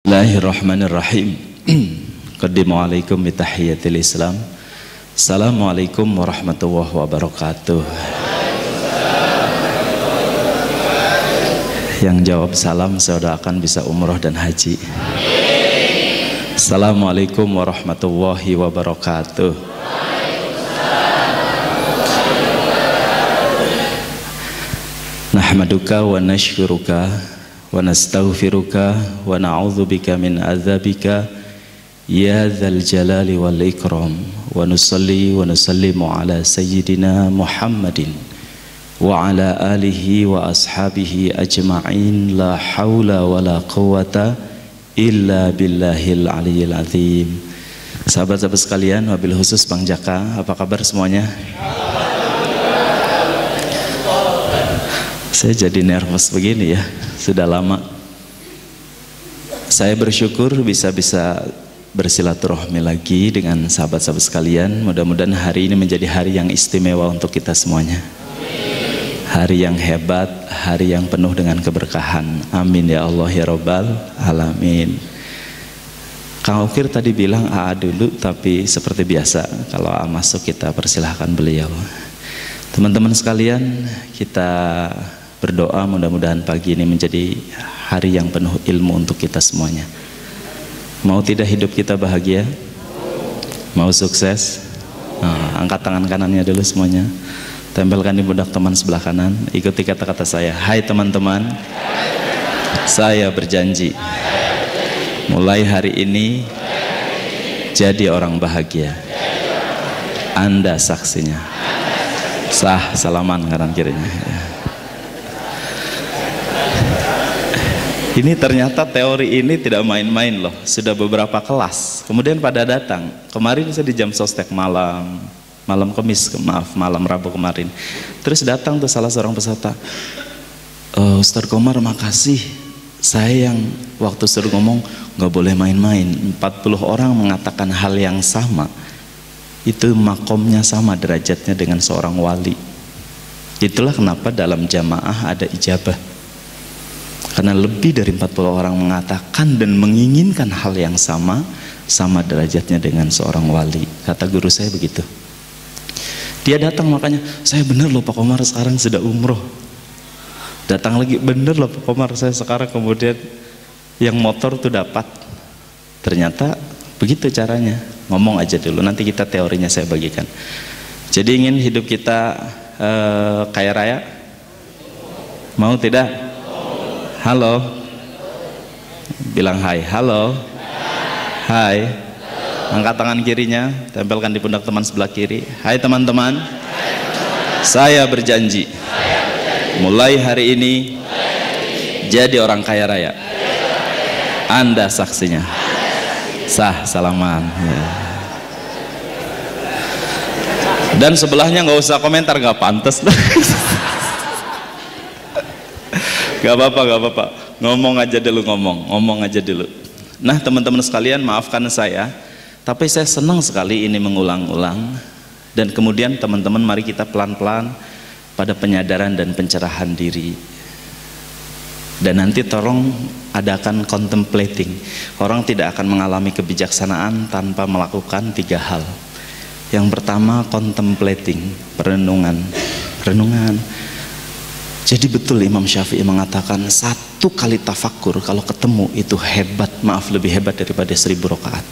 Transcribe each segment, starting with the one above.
Bismillahirrahmanirrahim. Qaddimu alaikum bitahiyatil Islam. Assalamualaikum warahmatullahi wabarakatuh. Yang jawab salam saya doakan bisa umroh dan haji. Assalamualaikum warahmatullahi wabarakatuh. Nahmaduka wa nashkuruka wa nastaghfiruka wa na'udzubika min adzabika ya dzal jalali wal ikram wa nusalli wa nusallimu ala sayyidina Muhammadin wa ala alihi wa ashabihi ajma'in la haula wa la quwata illa billahil aliyyil azim. Sahabat-sahabat sekalian, wabil khusus Bang Jaka, apa kabar semuanya? Saya jadi nervous begini ya, sudah lama. Saya bersyukur bisa bersilaturahmi lagi dengan sahabat-sahabat sekalian. Mudah-mudahan hari ini menjadi hari yang istimewa untuk kita semuanya. Hari yang hebat, hari yang penuh dengan keberkahan. Amin ya Allah ya Rabbal Alamin. Kang Ukir tadi bilang AA dulu, tapi seperti biasa kalau AA masuk kita persilahkan beliau. Teman-teman sekalian, kita berdoa mudah-mudahan pagi ini menjadi hari yang penuh ilmu untuk kita semuanya. Mau tidak hidup kita bahagia? Mau sukses? Nah, angkat tangan kanannya dulu semuanya. Tempelkan di pundak teman sebelah kanan. Ikuti kata-kata saya. Hai teman-teman, saya berjanji mulai hari ini jadi orang bahagia. Anda saksinya. Sah, salaman kanan kirinya. Ini ternyata teori ini tidak main-main loh. Sudah beberapa kelas. Kemudian pada datang. Kemarin saya di jam sostek malam Kamis, malam Rabu kemarin. Terus datang tuh salah seorang peserta. Ustadz Komar makasih. Saya yang waktu suruh ngomong nggak boleh main-main. 40 orang mengatakan hal yang sama. Itu makomnya sama derajatnya dengan seorang wali. Itulah kenapa dalam jamaah ada ijabah. Karena lebih dari 40 orang mengatakan dan menginginkan hal yang sama derajatnya dengan seorang wali. Kata guru saya begitu. Dia datang makanya, saya bener loh Pak Komar sekarang sudah umroh. Datang lagi, bener loh Pak Komar saya sekarang kemudian yang motor tuh dapat. Ternyata begitu caranya. Ngomong aja dulu, nanti kita teorinya saya bagikan. Jadi ingin hidup kita kaya raya? Mau tidak? Halo, bilang hai. Halo, hai. Angkat tangan kirinya, tempelkan di pundak teman sebelah kiri. Hai teman-teman, saya berjanji mulai hari ini jadi orang kaya raya. Anda saksinya. Sah, salaman. Dan sebelahnya nggak usah komentar, nggak pantas. Gak apa-apa, ngomong aja dulu. Nah teman-teman sekalian, maafkan saya, tapi saya senang sekali ini mengulang-ulang. Dan kemudian teman-teman mari kita pelan-pelan pada penyadaran dan pencerahan diri. Dan nanti tolong adakan contemplating. Orang tidak akan mengalami kebijaksanaan tanpa melakukan 3 hal. Yang pertama contemplating, renungan. Jadi betul Imam Syafi'i mengatakan 1 kali tafakur kalau ketemu itu hebat, lebih hebat daripada 1000 rakaat.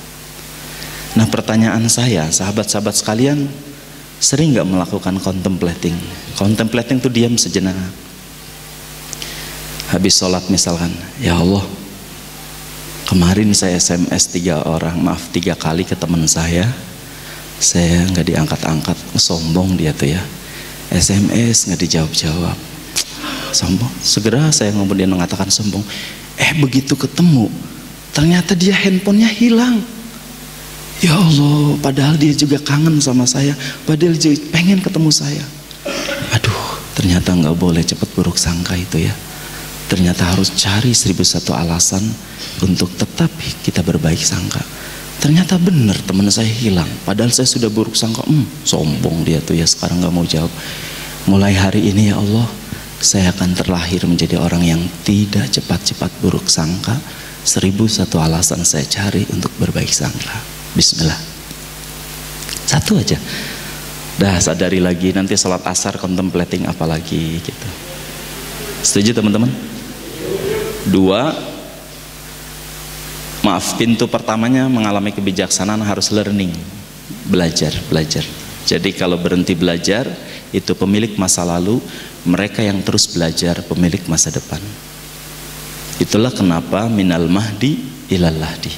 Nah pertanyaan saya, sahabat-sahabat sekalian, sering nggak melakukan contemplating? Contemplating itu diam sejenak. Habis sholat misalkan, ya Allah, kemarin saya SMS 3 kali ke teman saya nggak diangkat-angkat, sombong dia tuh ya. SMS nggak dijawab-jawab. Sombong. Segera saya kemudian mengatakan sombong. Begitu ketemu ternyata dia handphonenya hilang. Ya Allah, padahal dia juga kangen sama saya, padahal dia pengen ketemu saya. Aduh, ternyata nggak boleh cepat buruk sangka itu ya. Ternyata harus cari 1001 alasan untuk tetap kita berbaik sangka. Ternyata benar teman saya hilang, padahal saya sudah buruk sangka. Sombong dia tuh ya, sekarang nggak mau jawab. Mulai hari ini ya Allah, saya akan terlahir menjadi orang yang tidak cepat-cepat buruk sangka 1001 alasan saya cari untuk berbaik sangka. Bismillah. Satu aja. Dah sadari lagi, nanti sholat asar contemplating apa lagi gitu. Setuju teman-teman? 2, maaf, pintu pertamanya mengalami kebijaksanaan harus learning, belajar. Jadi kalau berhenti belajar, itu pemilik masa lalu. Mereka yang terus belajar, pemilik masa depan. Itulah kenapa minal mahdi ilal lahdi.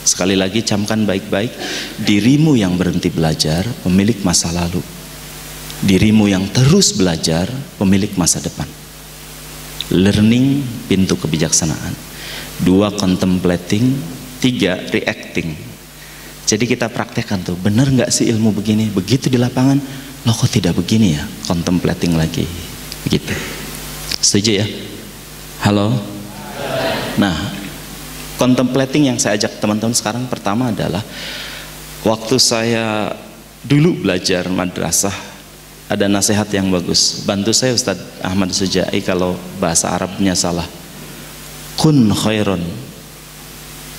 Sekali lagi camkan baik-baik, dirimu yang berhenti belajar, pemilik masa lalu. Dirimu yang terus belajar, pemilik masa depan. Learning, pintu kebijaksanaan. 2, contemplating. 3, reacting. Jadi kita praktekkan tuh, bener nggak sih ilmu begini? Begitu di lapangan, loh kok tidak begini ya? Contemplating lagi, begitu. Setuju ya? Halo? Nah, contemplating yang saya ajak teman-teman sekarang pertama adalah, waktu saya dulu belajar madrasah, ada nasihat yang bagus. Bantu saya Ustadz Ahmad Sujai kalau bahasa Arabnya salah. Kun khairon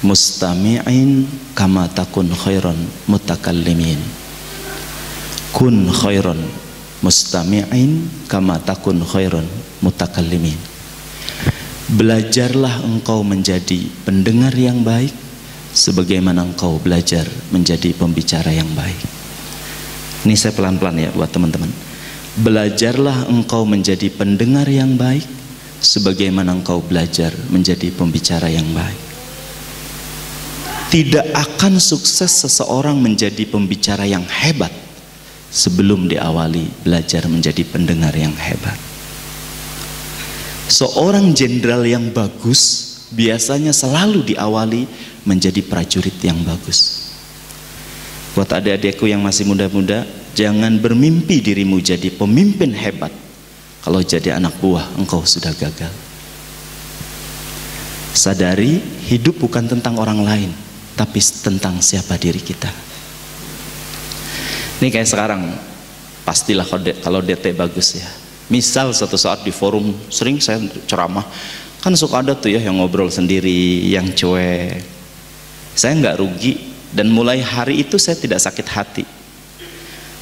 mustami'in kama takun khairon mutakallimin. Kun khairon mustami'in kama takun khairon mutakallimin. Belajarlah engkau menjadi pendengar yang baik sebagaimana engkau belajar menjadi pembicara yang baik. Ini saya pelan-pelan ya buat teman-teman. Belajarlah engkau menjadi pendengar yang baik sebagaimana engkau belajar menjadi pembicara yang baik. Tidak akan sukses seseorang menjadi pembicara yang hebat sebelum diawali belajar menjadi pendengar yang hebat. Seorang jenderal yang bagus biasanya selalu diawali menjadi prajurit yang bagus. Buat adik-adikku yang masih muda-muda, jangan bermimpi dirimu jadi pemimpin hebat. Kalau jadi anak buah, engkau sudah gagal. Sadari, hidup bukan tentang orang lain, tapi tentang siapa diri kita. Ini kayak sekarang, pastilah kalau DT bagus ya. Misal suatu saat di forum, sering saya ceramah, kan suka ada tuh ya yang ngobrol sendiri, yang cuek. Saya nggak rugi, dan mulai hari itu saya tidak sakit hati.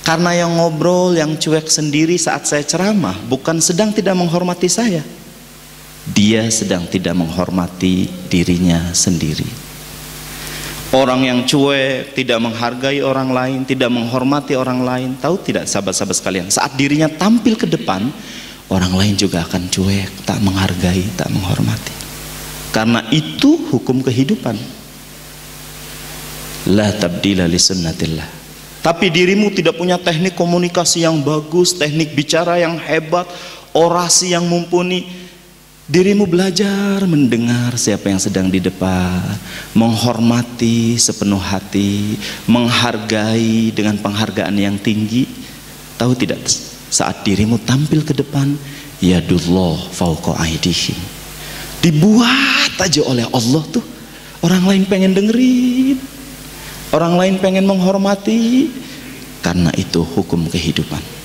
Karena yang ngobrol, yang cuek sendiri saat saya ceramah, bukan sedang tidak menghormati saya. Dia sedang tidak menghormati dirinya sendiri. Orang yang cuek, tidak menghargai orang lain, tidak menghormati orang lain. Tahu tidak sahabat-sahabat sekalian, saat dirinya tampil ke depan, orang lain juga akan cuek, tak menghargai, tak menghormati. Karena itu hukum kehidupan. La tabdila li sunnatillah. Tapi dirimu tidak punya teknik komunikasi yang bagus, teknik bicara yang hebat, orasi yang mumpuni. Dirimu belajar mendengar siapa yang sedang di depan, menghormati sepenuh hati, menghargai dengan penghargaan yang tinggi. Tahu tidak, saat dirimu tampil ke depan, yadullah fauqa aidihim, dibuat aja oleh Allah tuh, orang lain pengen dengerin, orang lain pengen menghormati. Karena itu hukum kehidupan.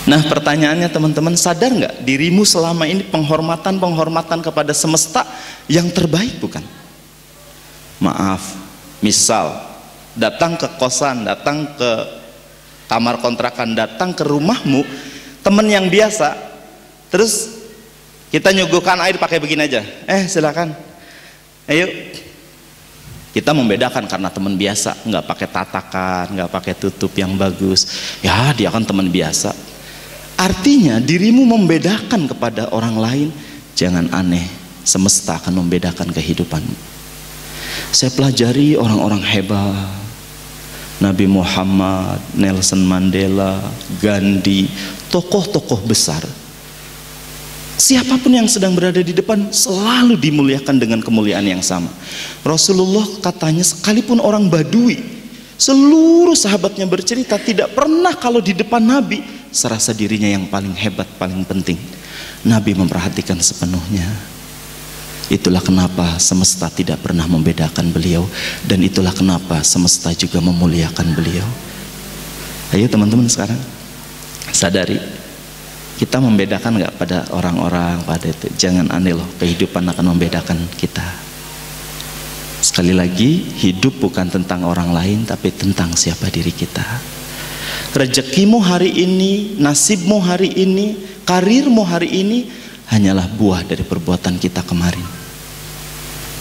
Nah pertanyaannya teman-teman, sadar nggak dirimu selama ini penghormatan kepada semesta yang terbaik bukan? Maaf, misal datang ke kosan, datang ke kamar kontrakan, datang ke rumahmu, temen yang biasa, terus kita nyuguhkan air pakai begini aja, silakan, ayo. Kita membedakan karena teman biasa, nggak pakai tatakan, nggak pakai tutup yang bagus, ya dia kan teman biasa. Artinya dirimu membedakan kepada orang lain. Jangan aneh, semesta akan membedakan kehidupanmu. Saya pelajari orang-orang hebat, Nabi Muhammad, Nelson Mandela, Gandhi, tokoh-tokoh besar. Siapapun yang sedang berada di depan selalu dimuliakan dengan kemuliaan yang sama. Rasulullah katanya sekalipun orang Badui, seluruh sahabatnya bercerita tidak pernah kalau di depan Nabi serasa dirinya yang paling hebat, paling penting. Nabi memperhatikan sepenuhnya. Itulah kenapa semesta tidak pernah membedakan beliau, dan itulah kenapa semesta juga memuliakan beliau. Ayo teman-teman sekarang sadari, Kita membedakan nggak pada orang-orang pada itu? Jangan aneh loh, kehidupan akan membedakan kita. Sekali lagi, hidup bukan tentang orang lain, tapi tentang siapa diri kita. Rezekimu hari ini, nasibmu hari ini, karirmu hari ini hanyalah buah dari perbuatan kita kemarin.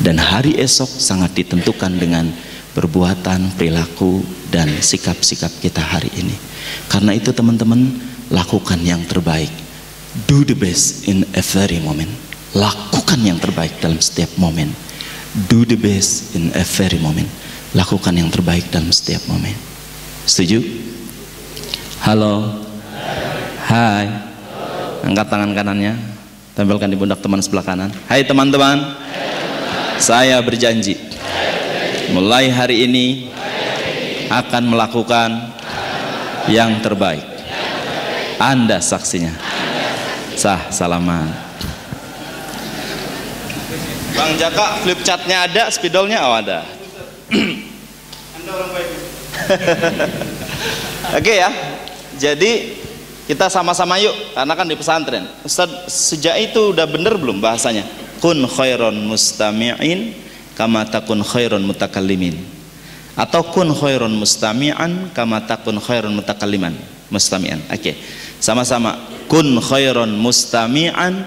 Dan hari esok sangat ditentukan dengan perbuatan, perilaku, dan sikap-sikap kita hari ini. Karena itu teman-teman, lakukan yang terbaik. Do the best in every moment. Lakukan yang terbaik dalam setiap momen. Do the best in every moment. Lakukan yang terbaik dalam setiap momen. Setuju? Halo. Hai. Angkat tangan kanannya, tempelkan di pundak teman sebelah kanan. Hai teman-teman, saya berjanji mulai hari ini akan melakukan yang terbaik. Anda saksinya. Sah, salaman. Bang Jaka, flip chartnya ada, spidolnya ada. Anda orang baik. Oke ya. Jadi kita sama-sama yuk, karena kan di pesantren. Ustaz, sejak itu udah bener belum bahasanya? Kun khairon mustami'in kama takun khairon mutakallimin. Atau kun khairon mustami'an kama takun khairon mutakalliman. Mustami'an. Oke. Sama-sama. Kun khairon mustami'an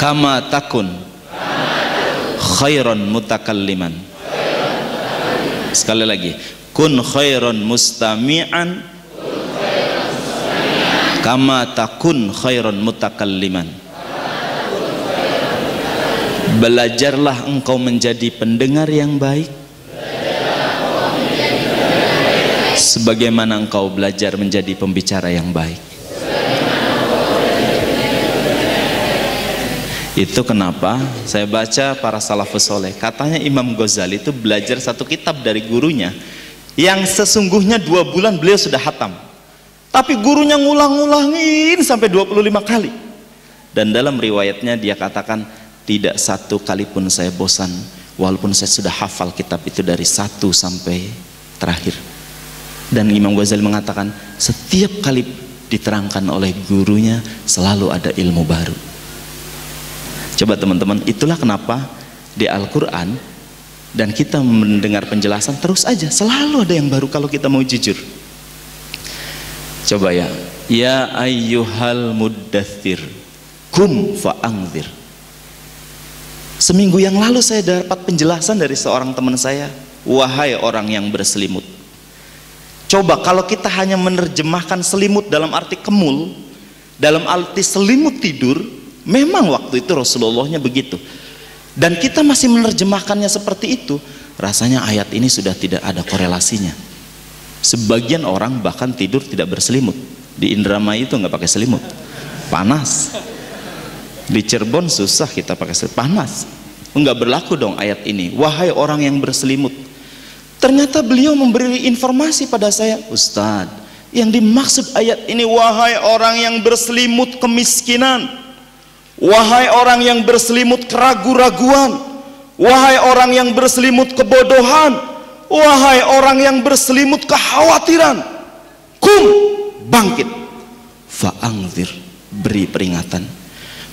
kama takun khairon mutakalliman. Sekali lagi. Kun khairon mustami'an kama takun khairon mutakalliman. Belajarlah engkau menjadi pendengar yang baik sebagaimana engkau belajar menjadi pembicara yang baik. Itu kenapa saya baca para salafus soleh, katanya Imam Ghazali itu belajar satu kitab dari gurunya yang sesungguhnya 2 bulan beliau sudah hatam, tapi gurunya ngulang-ngulangin sampai 25 kali. Dan dalam riwayatnya dia katakan, tidak satu kali pun saya bosan walaupun saya sudah hafal kitab itu dari 1 sampai terakhir. Dan Imam Ghazali mengatakan setiap kali diterangkan oleh gurunya selalu ada ilmu baru. Coba teman-teman, itulah kenapa di Al-Quran dan kita mendengar penjelasan terus aja selalu ada yang baru kalau kita mau jujur. Coba ya, ya ayyuhal muddathir kum fa'angzir. Seminggu yang lalu saya dapat penjelasan dari seorang teman saya, wahai orang yang berselimut. Coba kalau kita hanya menerjemahkan selimut dalam arti kemul, dalam arti selimut tidur, memang waktu itu Rasulullahnya begitu. Dan kita masih menerjemahkannya seperti itu, rasanya ayat ini sudah tidak ada korelasinya. Sebagian orang bahkan tidur tidak berselimut. Di Indramayu itu nggak pakai selimut, panas. Di Cirebon susah kita pakai selimut, panas. Nggak berlaku dong ayat ini, wahai orang yang berselimut. Ternyata beliau memberi informasi pada saya, Ustadz, yang dimaksud ayat ini wahai orang yang berselimut kemiskinan, wahai orang yang berselimut keraguan-raguan, wahai orang yang berselimut kebodohan, wahai orang yang berselimut kekhawatiran, kum, bangkit, fa'angzir, beri peringatan.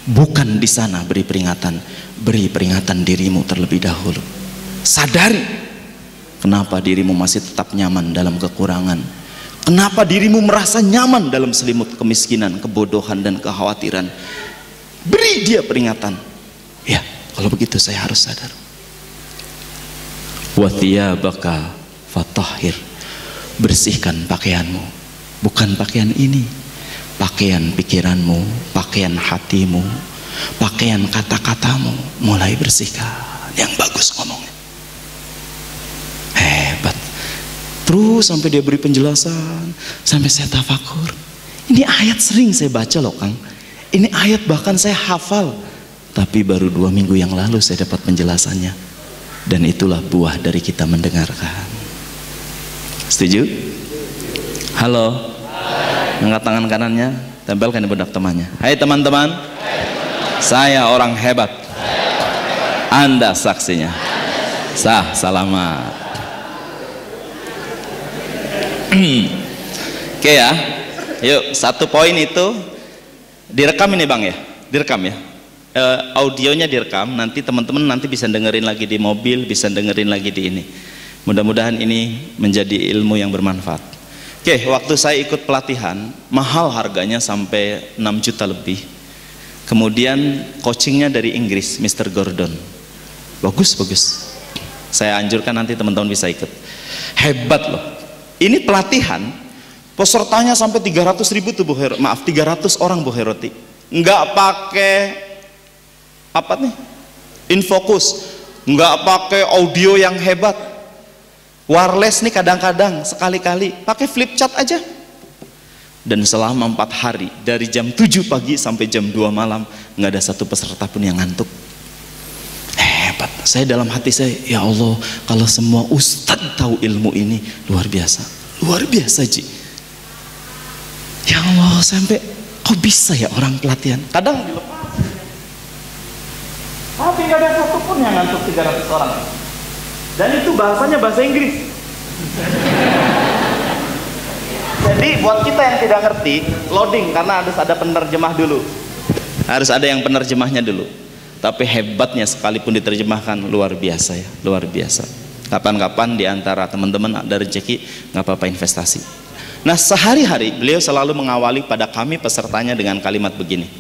Bukan di sana beri peringatan, beri peringatan dirimu terlebih dahulu. Sadari kenapa dirimu masih tetap nyaman dalam kekurangan, kenapa dirimu merasa nyaman dalam selimut kemiskinan, kebodohan, dan kekhawatiran. Beri dia peringatan. Ya, kalau begitu saya harus sadar. Wa thiyabaka fatahhir, bersihkan pakaianmu. Bukan pakaian ini, pakaian pikiranmu, pakaian hatimu, pakaian kata-katamu, mulai bersihkan. Yang bagus ngomongnya, hebat. Terus sampai dia beri penjelasan, sampai saya tafakur. Ini ayat sering saya baca loh Kang, ini ayat bahkan saya hafal, tapi baru 2 minggu yang lalu saya dapat penjelasannya. Dan itulah buah dari kita mendengarkan. Setuju? Halo? Angkat tangan kanannya, tempelkan di pundak temannya. Hai teman-teman, saya orang hebat, Anda saksinya. Sah, salamat. Oke ya, Yuk, satu poin itu direkam ini Bang ya, direkam ya. Audionya direkam, nanti teman-teman nanti bisa dengerin lagi di mobil, bisa dengerin lagi di ini. Mudah-mudahan ini menjadi ilmu yang bermanfaat. Oke, waktu saya ikut pelatihan, mahal harganya sampai 6 juta lebih. Kemudian coachingnya dari Inggris, Mr. Gordon. Bagus. Saya anjurkan nanti teman-teman bisa ikut. Hebat loh. Ini pelatihan, pesertanya sampai 300.000 tuh 300 orang Bu Heroti. Nggak pakai apa nih? Infocus, nggak pakai audio yang hebat. Wireless nih kadang-kadang sekali-kali pakai flip chart aja. Dan selama 4 hari dari jam 7 pagi sampai jam 2 malam nggak ada satu peserta pun yang ngantuk. Hebat. Saya dalam hati saya, ya Allah, kalau semua ustadz tahu ilmu ini luar biasa Ji. Ya Allah, sampai kok bisa ya orang pelatihan kadang dilepas, tapi nggak ada satu pun yang ngantuk 300 orang. Dan itu bahasanya bahasa Inggris. Jadi buat kita yang tidak ngerti, loading karena harus ada penerjemah dulu. Harus ada yang penerjemahnya dulu. Tapi hebatnya sekalipun diterjemahkan luar biasa ya, luar biasa. Kapan-kapan di antara teman-teman ada rezeki, nggak apa-apa investasi. Nah, sehari-hari beliau selalu mengawali pada kami pesertanya dengan kalimat begini.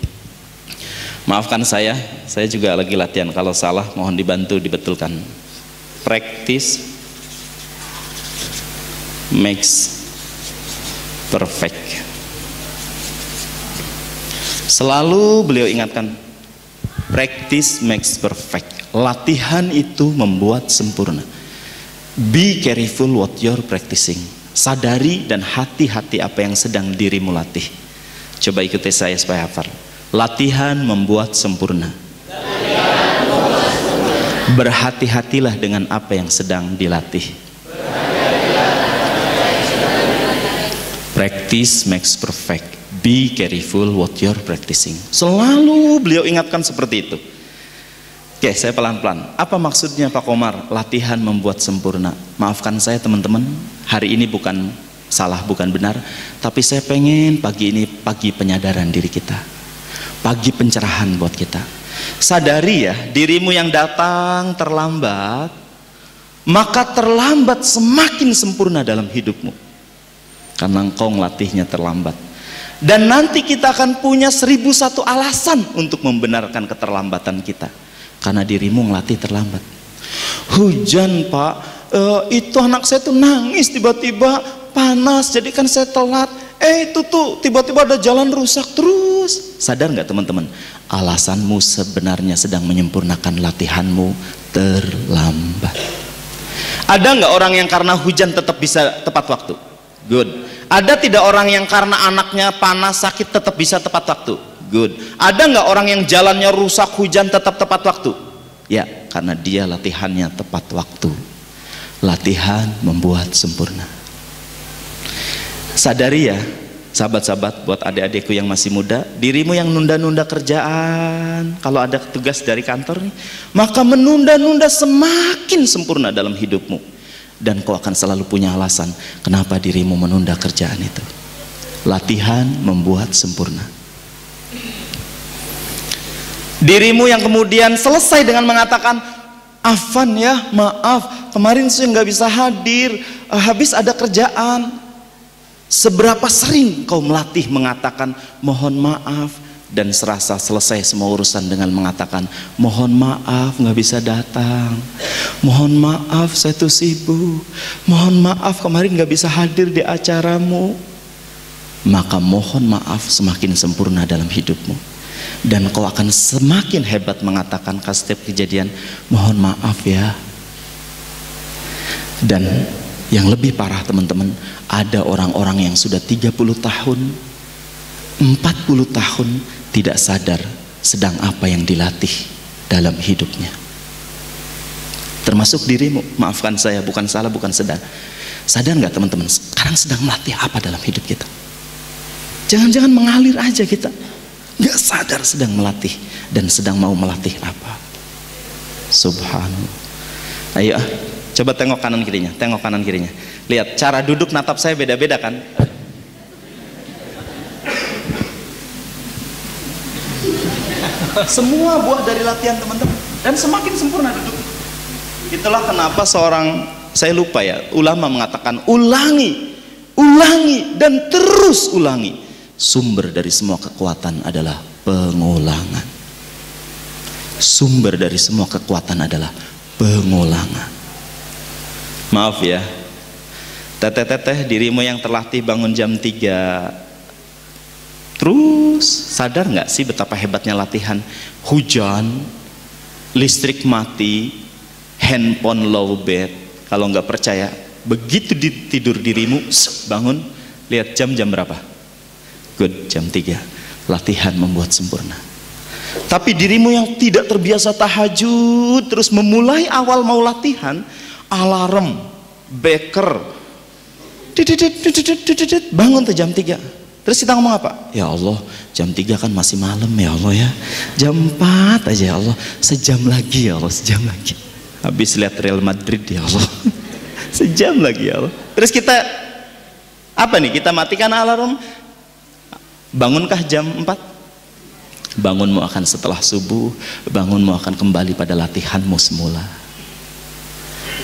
Maafkan saya juga lagi latihan, kalau salah mohon dibantu dibetulkan. Practice makes perfect. Selalu beliau ingatkan, practice makes perfect. Latihan itu membuat sempurna. Be careful what you're practicing. Sadari dan hati-hati apa yang sedang dirimu latih. Coba ikuti saya supaya hafal. Latihan membuat sempurna. Berhati-hatilah dengan apa yang sedang dilatih. Practice makes perfect. Be careful what you're practicing. Selalu beliau ingatkan seperti itu. Oke, saya pelan-pelan. Apa maksudnya Pak Komar? Latihan membuat sempurna. Maafkan saya teman-teman, hari ini bukan salah, bukan benar, tapi saya pengen pagi ini pagi penyadaran diri kita, pagi pencerahan buat kita. Sadari ya, dirimu yang datang terlambat, maka terlambat semakin sempurna dalam hidupmu, karena engkau ngelatihnya terlambat. Dan nanti kita akan punya 1001 alasan untuk membenarkan keterlambatan kita, karena dirimu ngelatih terlambat. Hujan Pak, itu anak saya tuh nangis tiba-tiba, panas jadi kan saya telat. Itu tuh tiba-tiba ada jalan rusak terus. Sadar nggak teman-teman? Alasanmu sebenarnya sedang menyempurnakan latihanmu terlambat. Ada nggak orang yang karena hujan tetap bisa tepat waktu? Good. Ada tidak orang yang karena anaknya panas sakit tetap bisa tepat waktu? Good. Ada nggak orang yang jalannya rusak hujan tetap tepat waktu? Ya, karena dia latihannya tepat waktu. Latihan membuat sempurna. Sadari ya, sahabat-sahabat, buat adik-adikku yang masih muda, dirimu yang nunda-nunda kerjaan, kalau ada tugas dari kantor nih, maka menunda-nunda semakin sempurna dalam hidupmu, dan kau akan selalu punya alasan kenapa dirimu menunda kerjaan itu. Latihan membuat sempurna. Dirimu yang kemudian selesai dengan mengatakan, Afan ya, maaf kemarin saya nggak bisa hadir, habis ada kerjaan. Seberapa sering kau melatih mengatakan mohon maaf, dan serasa selesai semua urusan dengan mengatakan mohon maaf nggak bisa datang, mohon maaf saya tuh sibuk, mohon maaf kemarin nggak bisa hadir di acaramu. Maka mohon maaf semakin sempurna dalam hidupmu, dan kau akan semakin hebat mengatakan ke setiap kejadian mohon maaf ya. Dan yang lebih parah teman-teman, ada orang-orang yang sudah 30 tahun 40 tahun tidak sadar sedang apa yang dilatih dalam hidupnya, termasuk dirimu. Maafkan saya, bukan salah, bukan sedar. Sadar nggak teman-teman sekarang sedang melatih apa dalam hidup kita? Jangan-jangan mengalir aja kita, nggak sadar sedang melatih dan sedang mau melatih apa. Subhanallah. Ayo coba tengok kanan kirinya, tengok kanan kirinya. Lihat cara duduk natap saya beda-beda kan? Semua buah dari latihan teman-teman. Dan semakin sempurna duduk. Itulah kenapa seorang, saya lupa ya, ulama mengatakan ulangi, ulangi dan terus ulangi. Sumber dari semua kekuatan adalah pengulangan. Sumber dari semua kekuatan adalah pengulangan. Maaf ya, teteh-teteh, dirimu yang terlatih bangun jam 3, terus sadar nggak sih betapa hebatnya latihan? Hujan, listrik mati, handphone low bed. Kalau nggak percaya, begitu tidur dirimu, bangun, lihat jam berapa? Good, jam 3. Latihan membuat sempurna. Tapi dirimu yang tidak terbiasa tahajud, terus memulai awal mau latihan, alarm, beker, bangun tuh jam 3. Terus kita ngomong apa? Ya Allah, jam 3 kan masih malam ya Allah ya. Jam 4 aja ya Allah. Sejam lagi ya Allah, sejam lagi. Habis lihat Real Madrid ya Allah. Sejam lagi ya Allah. Terus kita apa nih? Kita matikan alarm. Bangunkah jam 4? Bangunmu akan setelah subuh. Bangunmu akan kembali pada latihanmu semula.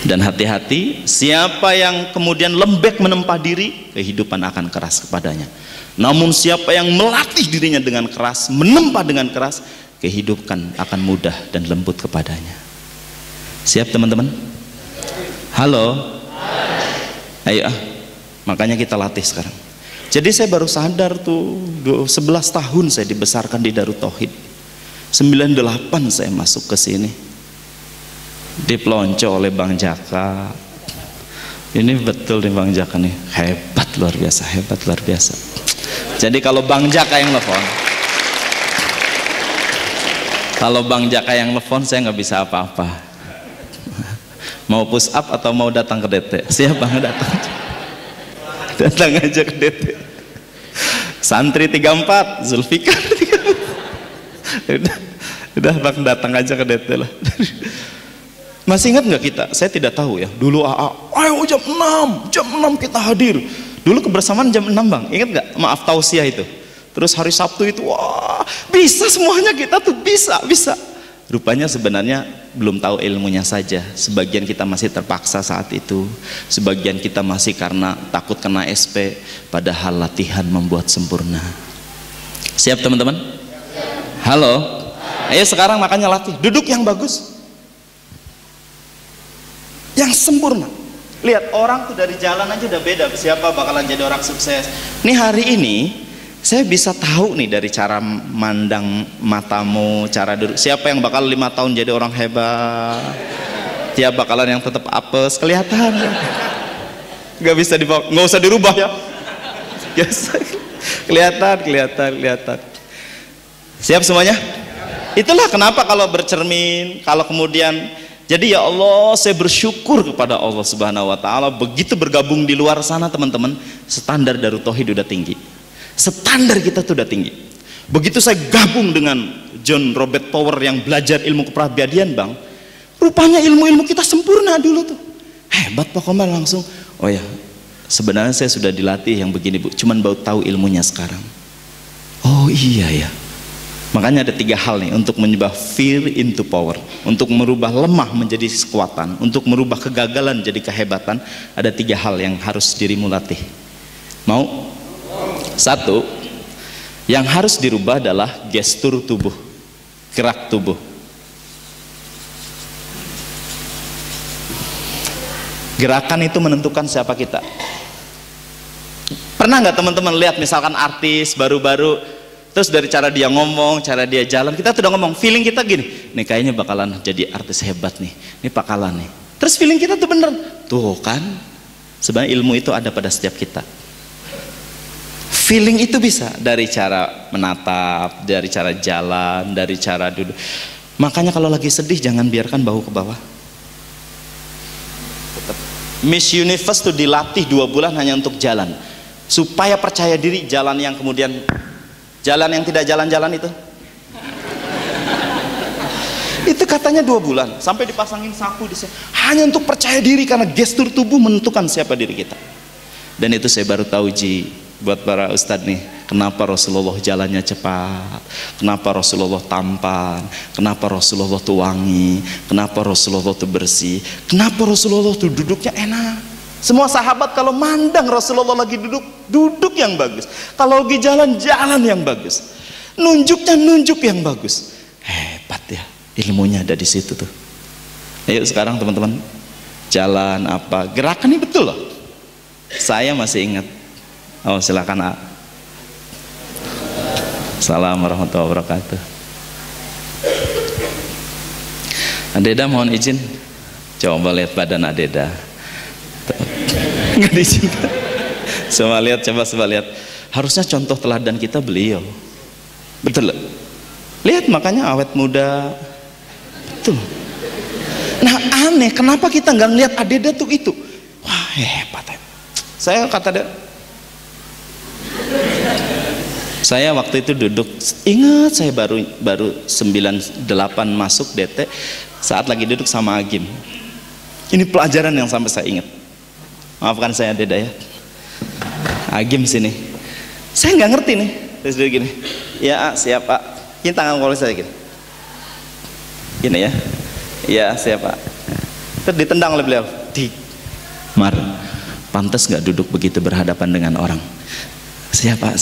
Dan hati-hati, siapa yang kemudian lembek menempa diri, kehidupan akan keras kepadanya. Namun siapa yang melatih dirinya dengan keras, menempa dengan keras, kehidupan akan mudah dan lembut kepadanya. Siap teman-teman? Halo? Ayo makanya kita latih sekarang. Jadi saya baru sadar tuh, 11 tahun saya dibesarkan di Darut Tauhid. 98 saya masuk ke sini. Dipelonco oleh Bang Jaka. Ini betul nih Bang Jaka nih, hebat luar biasa, hebat luar biasa. Jadi kalau Bang Jaka yang telepon, saya nggak bisa apa-apa. Mau push up atau mau datang ke DT? Siap Bang, datang aja ke DT. Santri 34, Zulfikar 34. Udah Bang, datang aja ke DT lah. Masih ingat nggak kita? Saya tidak tahu ya. Dulu ayo jam 6 kita hadir. Dulu kebersamaan jam 6 Bang. Ingat nggak? Maaf tausiah itu. Terus hari Sabtu itu, wah bisa semuanya kita tuh bisa. Rupanya sebenarnya belum tahu ilmunya saja. Sebagian kita masih terpaksa saat itu. Sebagian kita masih karena takut kena SP. Padahal latihan membuat sempurna. Siap teman-teman? Halo? Ayo sekarang makanya latih. Duduk yang bagus, yang sempurna. Lihat orang tuh dari jalan aja udah beda siapa bakalan jadi orang sukses. Nih hari ini saya bisa tahu nih dari cara mandang matamu, cara duduk, siapa yang bakal 5 tahun jadi orang hebat, siapa bakalan yang tetap apes, kelihatan. Nggak bisa dibawa, nggak usah dirubah ya. Kelihatan. Siap semuanya? Itulah kenapa kalau bercermin, kalau kemudian jadi ya Allah, saya bersyukur kepada Allah Subhanahu wa taala, begitu bergabung di luar sana teman-teman, standar Darut Tauhid udah tinggi. Standar kita tuh udah tinggi. Begitu saya gabung dengan John Robert Power yang belajar ilmu kepribadian Bang, rupanya ilmu-ilmu kita sempurna dulu tuh. Hebat Pak Komar langsung. Oh ya, sebenarnya saya sudah dilatih yang begini Bu, cuman baru tahu ilmunya sekarang. Oh iya ya. Makanya ada 3 hal nih untuk menyubah fear into power, untuk merubah lemah menjadi kekuatan, untuk merubah kegagalan jadi kehebatan. Ada 3 hal yang harus dirimu latih. Mau? 1, yang harus dirubah adalah gestur tubuh, gerak tubuh. Gerakan itu menentukan siapa kita. Pernah nggak teman-teman lihat misalkan artis baru-baru, terus dari cara dia ngomong, cara dia jalan, kita tuh udah ngomong, feeling kita gini, nih kayaknya bakalan jadi artis hebat nih, ini bakalan nih. Terus feeling kita tuh bener, tuh kan, sebenarnya ilmu itu ada pada setiap kita. Feeling itu bisa dari cara menatap, dari cara jalan, dari cara duduk. Makanya kalau lagi sedih jangan biarkan bahu ke bawah. Miss Universe tuh dilatih 2 bulan hanya untuk jalan, supaya percaya diri jalan yang kemudian jalan yang tidak jalan-jalan itu. Itu katanya 2 bulan sampai dipasangin sapu di sini hanya untuk percaya diri, karena gestur tubuh menentukan siapa diri kita. Dan itu saya baru tahu Ji, buat para ustadz nih, kenapa Rasulullah jalannya cepat, kenapa Rasulullah tampan, kenapa Rasulullah tuh wangi, kenapa Rasulullah tuh bersih, kenapa Rasulullah tuh duduknya enak. Semua sahabat kalau mandang Rasulullah lagi duduk yang bagus, kalau lagi jalan yang bagus, nunjuk yang bagus. Hebat ya, ilmunya ada di situ tuh. Ayo sekarang teman-teman, jalan apa, gerakan ini betul loh. Saya masih ingat. Oh silakan A. Assalamualaikum warahmatullahi wabarakatuh. Adeda mohon izin, coba lihat badan Adeda. Nggak diizinkan. Coba lihat. Harusnya contoh teladan kita beliau. Betul loh. Lihat makanya awet muda. Betul. Nah aneh, kenapa kita nggak ngelihat Adeda tuh itu? Wah hebat. Saya kata dia, saya waktu itu duduk, ingat saya baru 98 masuk DT, saat lagi duduk sama Agim. Ini pelajaran yang sampai saya ingat. Maafkan saya Deda ya. Agim sini. Saya nggak ngerti nih. Terus duduk gini. Ya siap Pak. Ini tangan kepala saya gini. Gini ya. Ya siap Pak. Terus ditendang oleh beliau. Mar, pantas nggak duduk begitu berhadapan dengan orang. Siapa?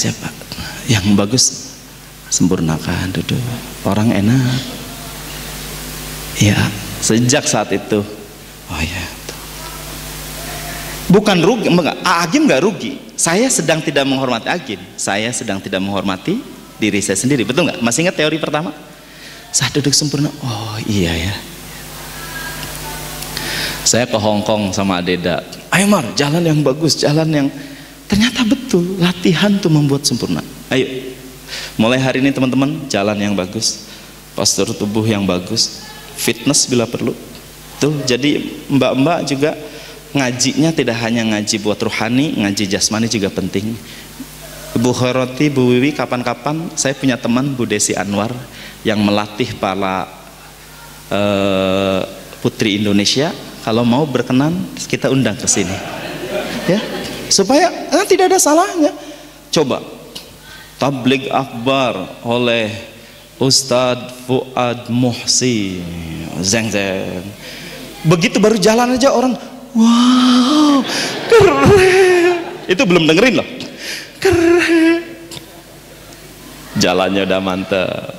Yang bagus sempurnakan duduk. Orang enak. Ya, sejak saat itu. Oh ya. Bukan rugi, Agim nggak rugi. Saya sedang tidak menghormati Agim. Saya sedang tidak menghormati diri saya sendiri. Betul nggak? Masih ingat teori pertama? Saat duduk sempurna. Oh iya ya. Saya ke Hong Kong sama Adeda. Ayo Mar, jalan yang bagus, jalan yang ternyata betul. Latihan tuh membuat sempurna. Ayo, mulai hari ini teman-teman, jalan yang bagus, postur tubuh yang bagus, fitness bila perlu. Tuh, jadi mbak-mbak juga ngajinya tidak hanya ngaji buat rohani, ngaji jasmani juga penting. Bu Khairati, Bu Wiwi, kapan-kapan saya punya teman Bu Desi Anwar yang melatih para putri Indonesia. Kalau mau berkenan kita undang ke sini, ya, supaya tidak ada salahnya. Coba tabligh akbar oleh Ustadz Fuad Muhsin, zeng. Begitu baru jalan aja orang, wow, keren. Itu belum dengerin loh, keren. Jalannya udah mantap.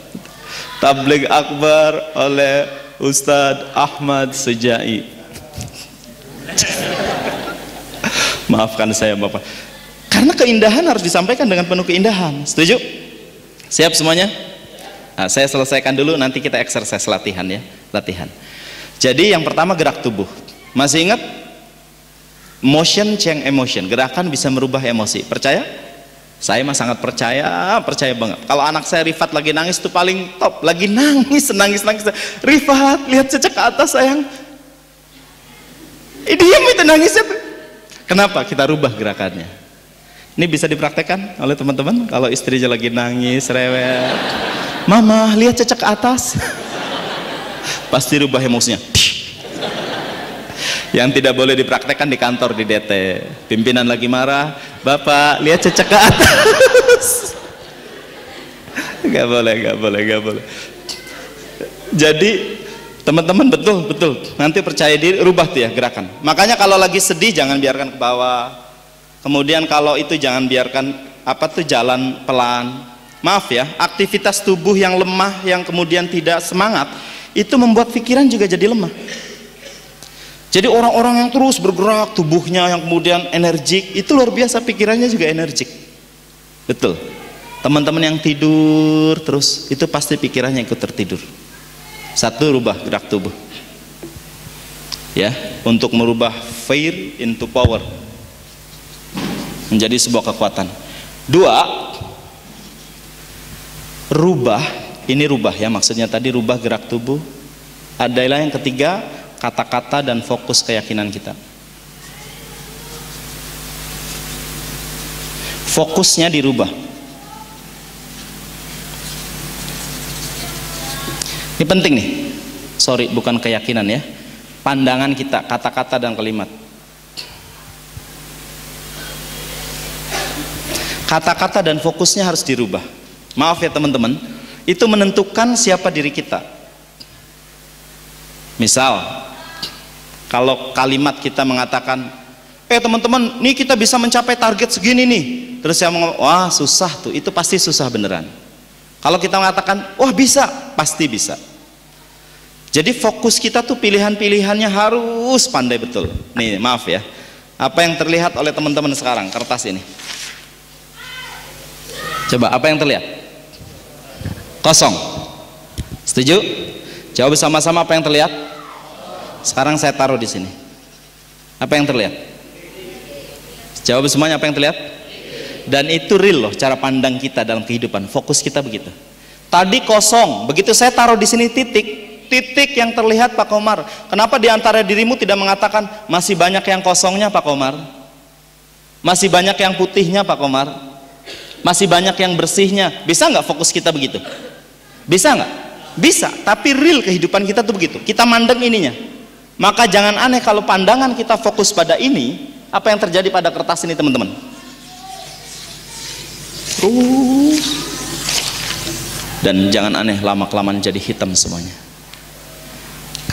Tabligh akbar oleh Ustadz Ahmad Sujai. Maafkan saya Bapak, karena keindahan harus disampaikan dengan penuh keindahan. Setuju? Siap semuanya? Nah, saya selesaikan dulu, nanti kita exercise latihan ya, latihan. Jadi yang pertama gerak tubuh. Masih ingat? Motion change emotion. Gerakan bisa merubah emosi. Percaya? Saya mah sangat percaya banget. Kalau anak saya Rifat lagi nangis itu paling top. Lagi nangis. Rifat, lihat cecek ke atas sayang. Diam itu nangisnya. Kenapa? Kita rubah gerakannya. Ini bisa dipraktekkan oleh teman-teman. Kalau istrinya lagi nangis, rewel, Mama lihat cecek ke atas. Pasti rubah emosinya. Yang tidak boleh dipraktekkan di kantor, di DT. Pimpinan lagi marah, Bapak lihat cecek ke atas. Gak boleh. Jadi teman-teman betul nanti percaya diri, rubah tuh ya gerakan. Makanya kalau lagi sedih jangan biarkan ke bawah, kemudian kalau itu jangan biarkan jalan pelan. Maaf ya, aktivitas tubuh yang lemah, yang kemudian tidak semangat, itu membuat pikiran juga jadi lemah. Jadi orang-orang yang terus bergerak, tubuhnya yang kemudian energik, itu luar biasa, pikirannya juga energik. Betul. Teman-teman yang tidur terus, itu pasti pikirannya ikut tertidur. Satu, rubah gerak tubuh ya, untuk merubah fear into power, menjadi sebuah kekuatan. Dua, rubah ya, maksudnya tadi rubah gerak tubuh. Adalah yang ketiga, kata-kata dan fokus keyakinan kita. Fokusnya dirubah. Ini penting nih, sorry bukan keyakinan ya, pandangan kita, kata-kata dan kalimat. Kata-kata dan fokusnya harus dirubah. Maaf ya teman-teman, itu menentukan siapa diri kita. Misal, kalau kalimat kita mengatakan, teman-teman, nih kita bisa mencapai target segini nih. Terus yang ngomong, wah susah tuh, itu pasti susah beneran. Kalau kita mengatakan, wah bisa, pasti bisa. Jadi fokus kita tuh pilihan-pilihannya harus pandai betul. Nih maaf ya, apa yang terlihat oleh teman-teman sekarang, kertas ini. Coba, apa yang terlihat? Kosong. Setuju? Jawab sama-sama apa yang terlihat. Sekarang saya taruh di sini. Apa yang terlihat? Jawab semuanya, apa yang terlihat? Dan itu real loh cara pandang kita dalam kehidupan. Fokus kita begitu. Tadi kosong, begitu saya taruh di sini titik yang terlihat Pak Komar. Kenapa di antara dirimu tidak mengatakan masih banyak yang kosongnya Pak Komar? Masih banyak yang putihnya Pak Komar? Masih banyak yang bersihnya? Bisa nggak fokus kita begitu? Bisa nggak? Bisa, tapi real kehidupan kita tuh begitu. Kita mandang ininya. Maka jangan aneh kalau pandangan kita fokus pada ini. Apa yang terjadi pada kertas ini teman-teman? Dan jangan aneh, lama-kelamaan jadi hitam semuanya.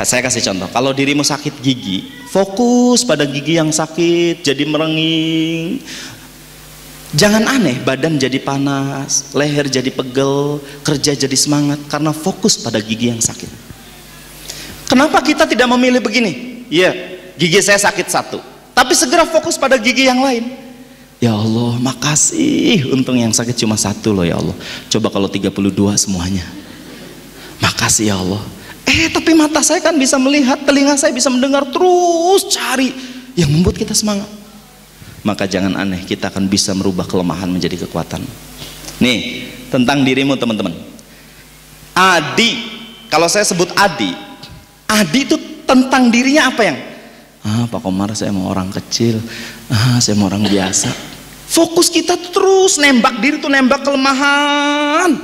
Saya kasih contoh, kalau dirimu sakit gigi, fokus pada gigi yang sakit, jadi merenging. Jangan aneh, badan jadi panas, leher jadi pegel, kerja jadi semangat, karena fokus pada gigi yang sakit. Kenapa kita tidak memilih begini? Ya, gigi saya sakit satu, tapi segera fokus pada gigi yang lain. Ya Allah, makasih, untung yang sakit cuma satu loh ya Allah. Coba kalau 32 semuanya. Makasih ya Allah. Tapi mata saya kan bisa melihat, telinga saya bisa mendengar, terus cari yang membuat kita semangat. Maka jangan aneh, kita akan bisa merubah kelemahan menjadi kekuatan. Nih, tentang dirimu teman-teman. Adi, kalau saya sebut Adi itu tentang dirinya apa yang? Pak Komar, saya mau orang kecil, saya mau orang biasa. Fokus kita terus nembak diri tuh, nembak kelemahan.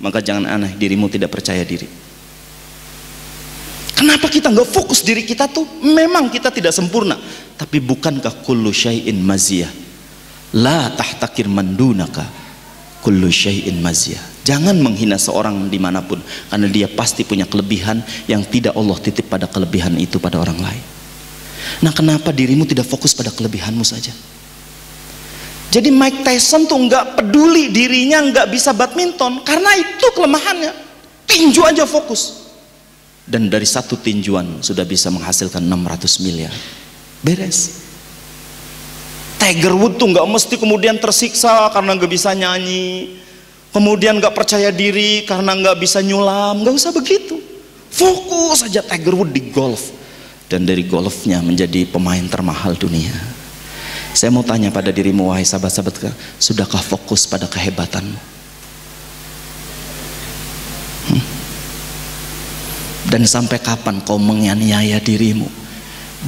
Maka jangan aneh, dirimu tidak percaya diri. Kenapa kita nggak fokus diri kita tuh? Memang kita tidak sempurna, tapi bukankah kullu syai'in maziyah? La tahtakir mandunaka kullu syai'in maziyah. Jangan menghina seorang dimanapun, karena dia pasti punya kelebihan yang tidak Allah titip pada kelebihan itu pada orang lain. Nah, kenapa dirimu tidak fokus pada kelebihanmu saja? Jadi Mike Tyson tuh nggak peduli dirinya nggak bisa badminton, karena itu kelemahannya. Tinju aja fokus. Dan dari satu tinjuan sudah bisa menghasilkan 600 miliar. Beres. Tiger Woods tuh nggak mesti kemudian tersiksa karena nggak bisa nyanyi, kemudian nggak percaya diri karena nggak bisa nyulam. Nggak usah begitu. Fokus aja Tiger Woods di golf, dan dari golfnya menjadi pemain termahal dunia. Saya mau tanya pada dirimu, wahai sahabat-sahabat, sudahkah fokus pada kehebatanmu? Dan sampai kapan kau menganiaya dirimu?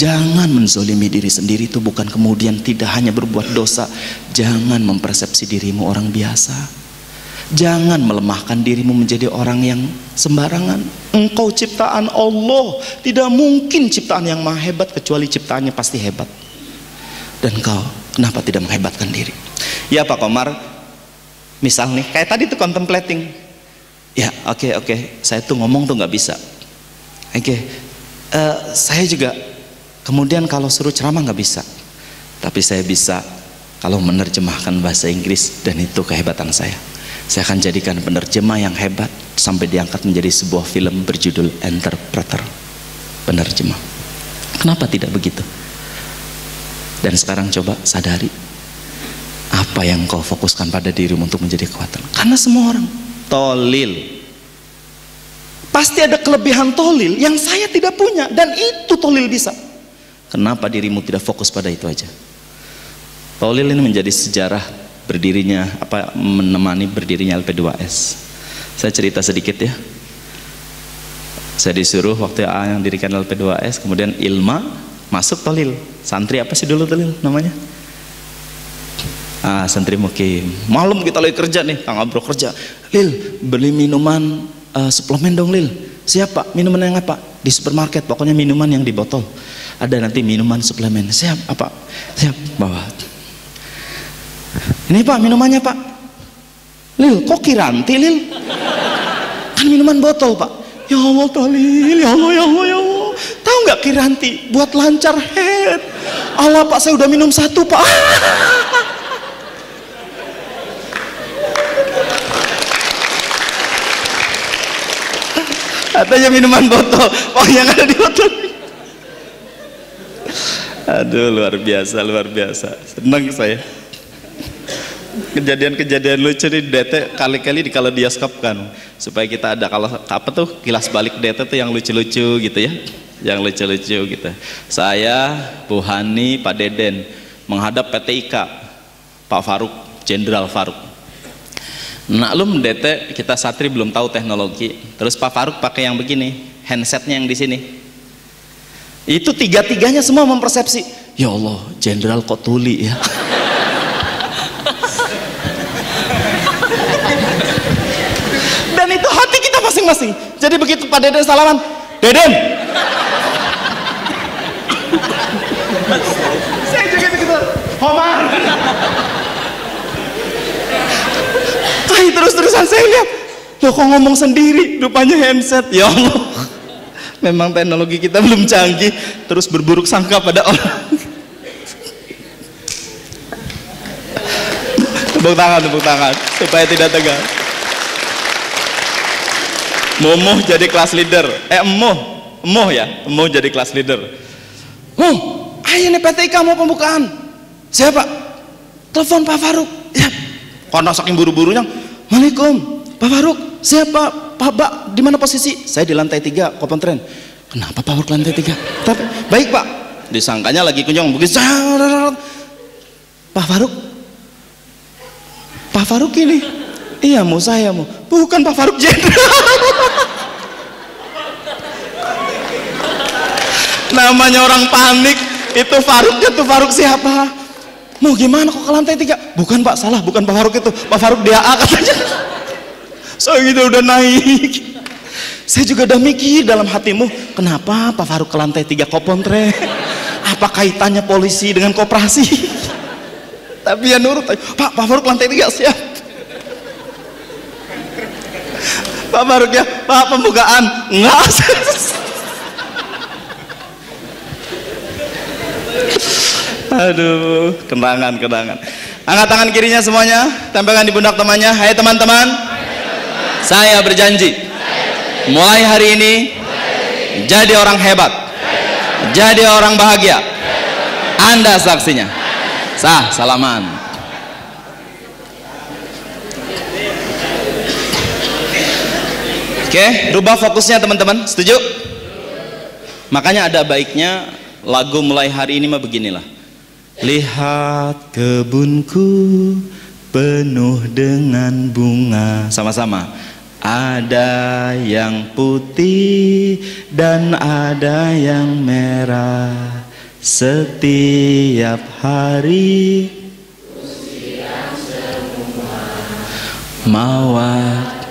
Jangan menzolimi diri sendiri, itu bukan kemudian tidak hanya berbuat dosa. Jangan mempersepsi dirimu orang biasa. Jangan melemahkan dirimu menjadi orang yang sembarangan. Engkau ciptaan Allah, tidak mungkin ciptaan yang maha hebat kecuali ciptaannya pasti hebat. Dan kau kenapa tidak menghebatkan diri? Ya Pak Komar, misal nih kayak tadi tuh contemplating. Ya oke, saya tuh ngomong tuh nggak bisa. Saya juga kemudian kalau suruh ceramah nggak bisa, tapi saya bisa kalau menerjemahkan bahasa Inggris, dan itu kehebatan saya. Saya akan jadikan penerjemah yang hebat sampai diangkat menjadi sebuah film berjudul Interpreter, penerjemah. Kenapa tidak begitu? Dan sekarang coba sadari apa yang kau fokuskan pada dirimu untuk menjadi kekuatan. Karena semua orang tolil, pasti ada kelebihan tolil yang saya tidak punya, dan itu tolil bisa. Kenapa dirimu tidak fokus pada itu aja? Tolil ini menjadi sejarah berdirinya, menemani berdirinya LP2S. Saya cerita sedikit ya. Saya disuruh waktu yang dirikan LP2S, kemudian Ilma masuk tolil. Santri apa sih dulu tolil namanya? Santri Mukim. Malam kita lagi kerja nih, Kang Abro kerja. Lil, beli minuman suplemen dong Lil. Siapa? Minuman yang apa? Di supermarket, pokoknya minuman yang di botol. Ada nanti minuman suplemen. Siap, apa? Siap, bawa. Ini Pak minumannya Pak. Lil, kok Kiranti Lil? Kan minuman botol Pak. Ya Allah Lil, ya Allah, ya Allah, ya Allah. Tahu nggak Kiranti buat lancar head? Allah Pak, saya udah minum 1 Pak. Katanya minuman botol, oh yang ada di botol. Aduh luar biasa, luar biasa. Senang saya. Kejadian-kejadian lucu nih DT kali-kali kalau bioskopkan supaya kita ada kalau apa tuh kilas balik DT tuh yang lucu-lucu gitu ya, yang lucu-lucu gitu. Saya, Bu Hani, Pak Deden menghadap PTIK, Pak Faruk, Jenderal Faruk. Maklum DT kita satri belum tahu teknologi. Terus Pak Faruk pakai yang begini, handsetnya yang di sini. Itu tiga-tiganya semua mempersepsi. Ya Allah, Jenderal kok tuli ya. Dan itu hati kita masing-masing. Jadi begitu Pak Deden salaman, Deden. Saya juga begitu. Homar. Terus-terusan saya lihat, loh kok ngomong sendiri, rupanya handset. Ya Allah, memang teknologi kita belum canggih, terus berburuk sangka pada orang. Tepuk tangan, supaya tidak tegang. Momo jadi kelas leader, Emoh ya, Emoh jadi kelas leader. Ayo nih PTIK mau pembukaan. Siapa? Telepon Pak Faruk. Ya, karena saking buru-burunya. Assalamualaikum, Pak Faruk. Siapa? Pak Bak, di mana posisi? Saya di lantai 3, Kopentren. Kenapa Pak Faruk lantai 3? Tapi, baik Pak. Disangkanya lagi kunjung begitu. Pak Faruk ini. Iya, mau saya mau. Bukan Pak Faruk Jenderal. Namanya orang panik. Itu Faruknya tuh Faruk siapa? Mau gimana kok ke lantai 3? Bukan Pak, salah, bukan Pak Faruk itu. Pak Faruk DAA katanya. Saya gitu udah naik. Saya juga udah mikir dalam hatimu, kenapa Pak Faruk ke lantai 3 Kopontre? Apa kaitannya polisi dengan koperasi? Tapi ya nurut, Pak Faruk lantai 3 siap. Pak Faruk ya, Pak pembukaan. Enggak. Aduh, kenangan. Angkat tangan kirinya semuanya, tempelkan di pundak temannya. Hai teman-teman, saya berjanji mulai hari ini jadi orang hebat, jadi orang bahagia. Anda saksinya. Salaman. Oke, rubah fokusnya teman-teman. Setuju? Makanya ada baiknya lagu mulai hari ini mah beginilah. Lihat kebunku penuh dengan bunga. Sama-sama. Ada yang putih dan ada yang merah. Setiap hari mawar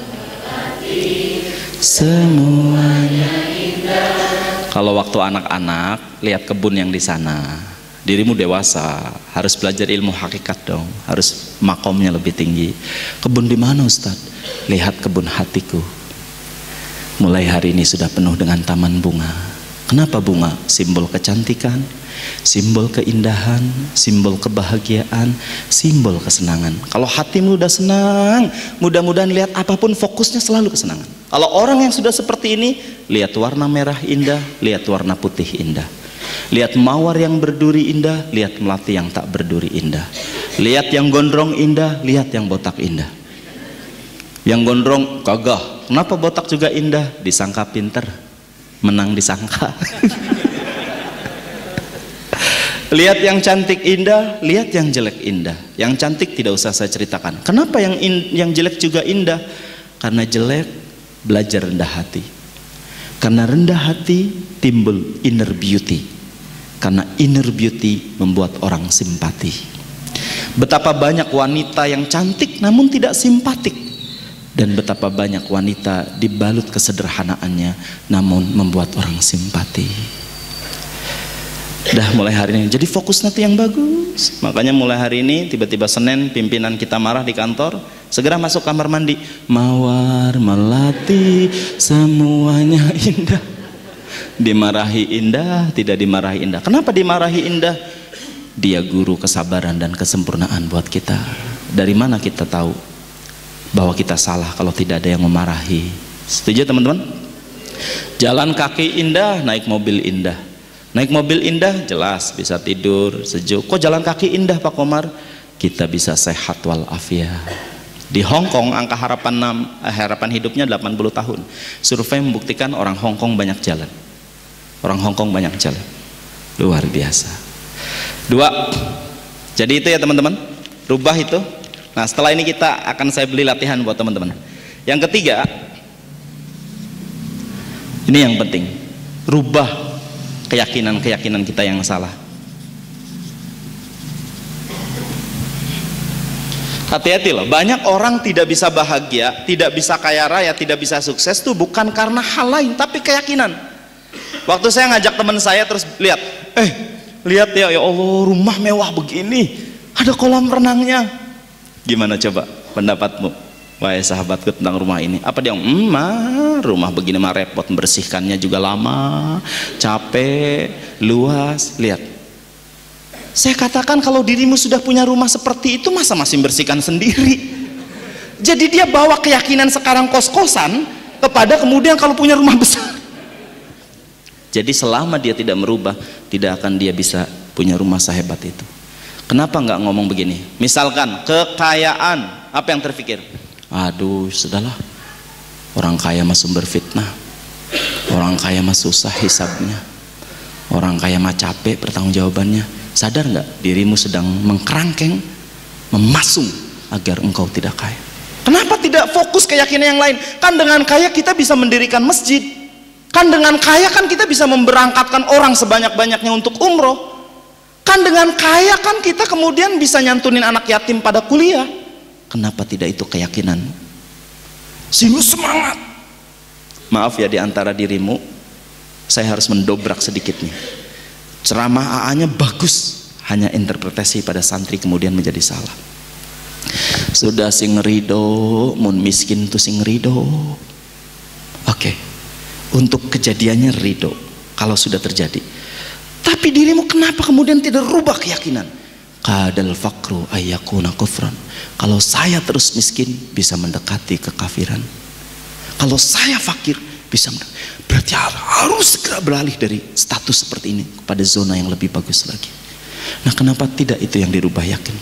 semuanya indah. Kalau waktu anak-anak lihat kebun yang di sana, dirimu dewasa harus belajar ilmu hakikat dong, harus makomnya lebih tinggi. Kebun di mana Ustadz? Lihat kebun hatiku. Mulai hari ini sudah penuh dengan taman bunga. Kenapa bunga? Simbol kecantikan, simbol keindahan, simbol kebahagiaan, simbol kesenangan. Kalau hatimu udah senang, mudah-mudahan lihat apapun fokusnya selalu kesenangan. Kalau orang yang sudah seperti ini, lihat warna merah indah, lihat warna putih indah. Lihat mawar yang berduri indah, lihat melati yang tak berduri indah. Lihat yang gondrong indah, lihat yang botak indah. Yang gondrong gagah, kenapa botak juga indah? Disangka pinter, menang disangka. Lihat yang cantik indah, lihat yang jelek indah. Yang cantik tidak usah saya ceritakan. Kenapa yang jelek juga indah? Karena jelek belajar rendah hati. Karena rendah hati timbul inner beauty. Karena inner beauty membuat orang simpati. Betapa banyak wanita yang cantik namun tidak simpatik, dan betapa banyak wanita dibalut kesederhanaannya namun membuat orang simpati. Dah mulai hari ini jadi fokus nanti yang bagus. Makanya mulai hari ini tiba-tiba Senin pimpinan kita marah di kantor, segera masuk kamar mandi, mawar melati semuanya indah. Dimarahi indah, tidak dimarahi indah. Kenapa dimarahi indah? Dia guru kesabaran dan kesempurnaan buat kita. Dari mana kita tahu bahwa kita salah kalau tidak ada yang memarahi? Setuju teman-teman? Jalan kaki indah, naik mobil indah. Naik mobil indah jelas bisa tidur sejuk. Kok jalan kaki indah Pak Komar? Kita bisa sehat walafiat. Di Hong Kong angka harapan hidupnya 80 tahun. Survei membuktikan orang Hong Kong banyak jalan. Orang Hong Kong banyak jalan. Luar biasa. 2. Jadi itu ya teman-teman, rubah itu. Nah setelah ini saya beli latihan buat teman-teman. Yang ketiga, ini yang penting, rubah keyakinan kita yang salah. Hati-hati loh, banyak orang tidak bisa bahagia, tidak bisa kaya raya, tidak bisa sukses tuh bukan karena hal lain, tapi keyakinan. Waktu saya ngajak teman saya terus lihat ya, ya Allah rumah mewah begini, ada kolam renangnya. Gimana coba pendapatmu, wahai sahabatku tentang rumah ini? Apa dia rumah begini mah repot, membersihkannya juga lama, capek, luas. Lihat, saya katakan kalau dirimu sudah punya rumah seperti itu, masa masih membersihkan sendiri? Jadi dia bawa keyakinan sekarang kos-kosan kepada kemudian kalau punya rumah besar. Jadi selama dia tidak merubah, tidak akan dia bisa punya rumah sehebat itu. Kenapa nggak ngomong begini? Misalkan kekayaan, apa yang terpikir? Aduh, sudahlah, orang kaya mah sumber fitnah, orang kaya mah susah hisabnya, orang kaya mah capek pertanggungjawabannya. Sadar nggak dirimu sedang mengkerangkeng, memasung agar engkau tidak kaya? Kenapa tidak fokus keyakinan yang lain? Kan dengan kaya kita bisa mendirikan masjid. Kan dengan kaya kan kita bisa memberangkatkan orang sebanyak-banyaknya untuk umroh. Kan dengan kaya kan kita kemudian bisa nyantunin anak yatim pada kuliah. Kenapa tidak itu keyakinan? Sehingga semangat. Maaf ya, di antara dirimu saya harus mendobrak sedikit nih. Ceramah AA-nya bagus, hanya interpretasi pada santri kemudian menjadi salah. Sudah sing rido, mun miskin tuh sing rido. Oke. Untuk kejadiannya ridho kalau sudah terjadi, tapi dirimu kenapa kemudian tidak rubah keyakinan? Kadal fakru ayyakuna kufran. Kalau saya terus miskin bisa mendekati kekafiran, kalau saya fakir bisa berarti harus segera beralih dari status seperti ini kepada zona yang lebih bagus lagi. Nah kenapa tidak itu yang dirubah yakin?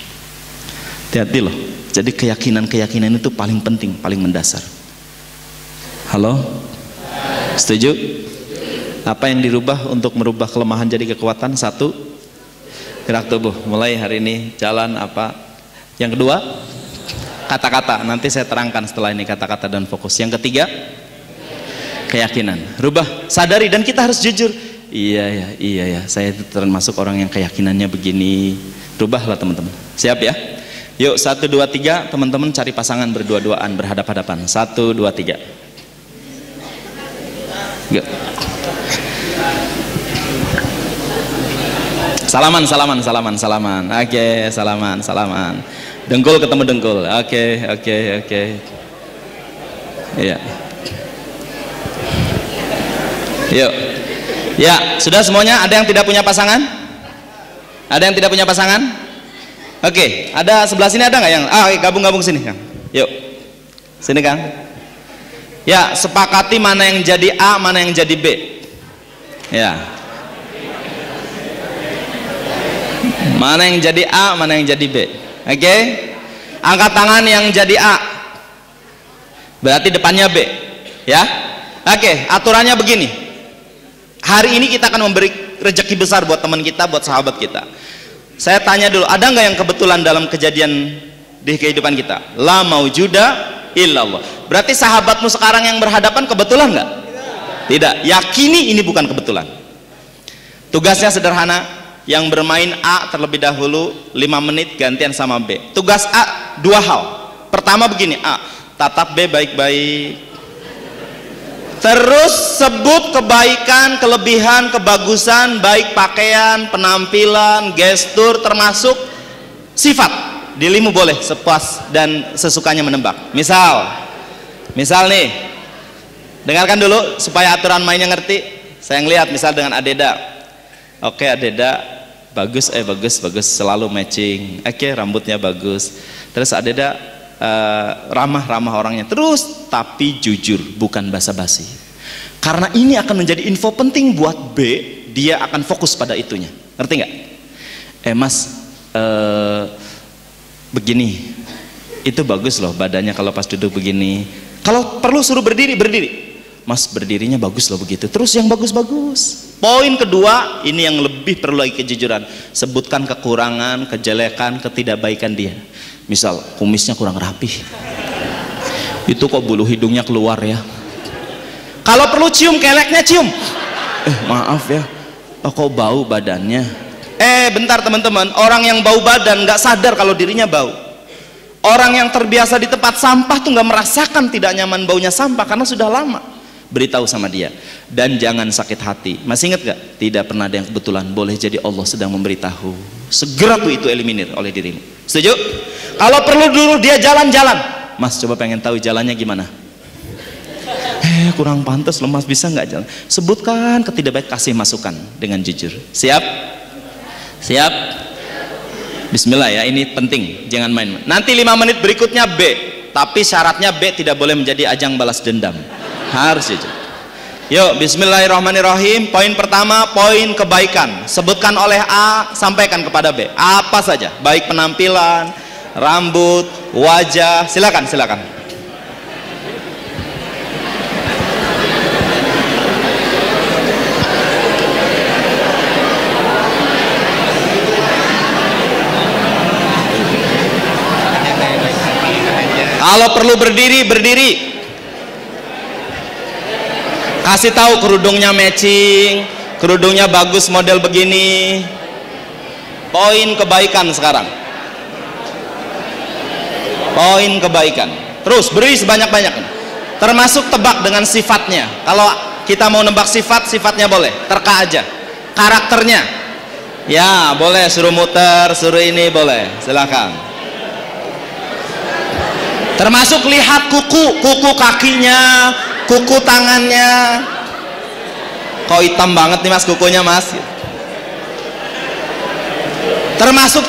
Hati-hati loh. Jadi keyakinan itu paling penting, paling mendasar. Halo? Setuju? Apa yang dirubah untuk merubah kelemahan jadi kekuatan? 1, gerak tubuh. Mulai hari ini jalan apa? Yang kedua, kata-kata. Nanti saya terangkan setelah ini kata-kata dan fokus. Yang ketiga, keyakinan. Rubah, sadari, dan kita harus jujur. Iya ya, saya termasuk orang yang keyakinannya begini. Rubahlah teman-teman. Siap ya? Yuk 1, 2, 3. Teman-teman cari pasangan berdua-duaan, berhadap-hadapan. 1, 2, 3. Go. Salaman. Oke, salaman. Dengkul ketemu dengkul. Oke. Iya. Yuk. Ya, sudah semuanya? Ada yang tidak punya pasangan? Ada yang tidak punya pasangan? Oke, ada sebelah sini ada nggak yang? Gabung sini, Kang. Yuk. Sini, Kang. Ya, sepakati mana yang jadi A, mana yang jadi B. Ya. Mana yang jadi A, mana yang jadi B. Oke? Angkat tangan yang jadi A. Berarti depannya B. Ya. Oke, aturannya begini. Hari ini kita akan memberi rezeki besar buat teman kita, buat sahabat kita. Saya tanya dulu, ada nggak yang kebetulan dalam kejadian di kehidupan kita? La maujuda illallah. Berarti sahabatmu sekarang yang berhadapan kebetulan nggak? Tidak. Yakini ini bukan kebetulan. Tugasnya sederhana. Yang bermain A terlebih dahulu 5 menit gantian sama B. Tugas A 2 hal. Pertama begini, A, tatap B baik-baik. Terus sebut kebaikan, kelebihan, kebagusan, baik pakaian, penampilan, gestur, termasuk sifat. Dirimu boleh sepuas dan sesukanya menebak. Misal nih, dengarkan dulu supaya aturan mainnya ngerti. Saya ngelihat misal dengan Adeda. Oke, Adeda bagus, bagus, selalu matching. Oke, rambutnya bagus. Terus Adeda ramah orangnya. Terus tapi jujur, bukan basa-basi. Karena ini akan menjadi info penting buat B, dia akan fokus pada itunya. Ngerti nggak? Mas, begini, itu bagus loh badannya kalau pas duduk begini. Kalau perlu suruh berdiri. Mas, berdirinya bagus loh begitu. Terus yang bagus-bagus. Poin kedua, ini yang lebih perlu lagi kejujuran. Sebutkan kekurangan, kejelekan, ketidakbaikan dia. Misal kumisnya kurang rapih. Itu kok bulu hidungnya keluar ya. Kalau perlu cium keleknya cium. Maaf ya. Kok bau badannya. Bentar teman-teman, orang yang bau badan nggak sadar kalau dirinya bau. Orang yang terbiasa di tempat sampah tuh nggak merasakan tidak nyaman baunya sampah karena sudah lama. Beritahu sama dia. Dan jangan sakit hati. Masih ingat gak? Tidak pernah ada yang kebetulan. Boleh jadi Allah sedang memberitahu. Segera tuh itu eliminir oleh dirimu. Setuju? Kalau perlu dulu dia jalan-jalan. Mas, coba pengen tahu jalannya gimana? Kurang pantas loh Mas, bisa nggak jalan? Sebutkan ketidakbaik, kasih masukan dengan jujur. Siap? Siap? Bismillah ya, ini penting, jangan main. Nanti 5 menit berikutnya B, tapi syaratnya B tidak boleh menjadi ajang balas dendam. Harus jujur. Yuk, bismillahirrahmanirrahim. Poin pertama, poin kebaikan. Sebutkan oleh A, sampaikan kepada B. Apa saja, baik penampilan, rambut, wajah, silakan. Kalau perlu berdiri. Kasih tahu kerudungnya matching, kerudungnya bagus model begini. Poin kebaikan sekarang. Poin kebaikan. Terus beri sebanyak-banyaknya. Termasuk tebak dengan sifatnya. Kalau kita mau nebak sifatnya boleh. Terka aja. Karakternya. Ya, boleh suruh muter, suruh ini boleh. Silakan. Termasuk lihat kuku kakinya, kuku tangannya. Kok hitam banget nih Mas kukunya Mas? Termasuk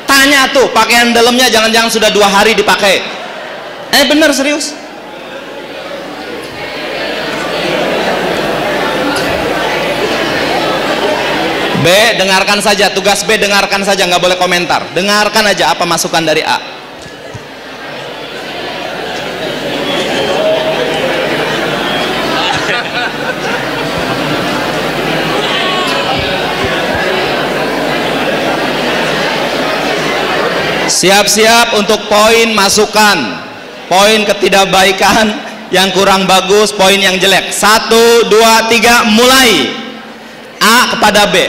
tanya tuh pakaian dalamnya jangan-jangan sudah 2 hari dipakai. Bener serius. B, dengarkan saja. Tugas B, dengarkan saja, nggak boleh komentar. Dengarkan aja apa masukan dari A. Siap-siap untuk poin masukan, poin ketidakbaikan yang kurang bagus, poin yang jelek. 1, 2, 3, mulai. A kepada B.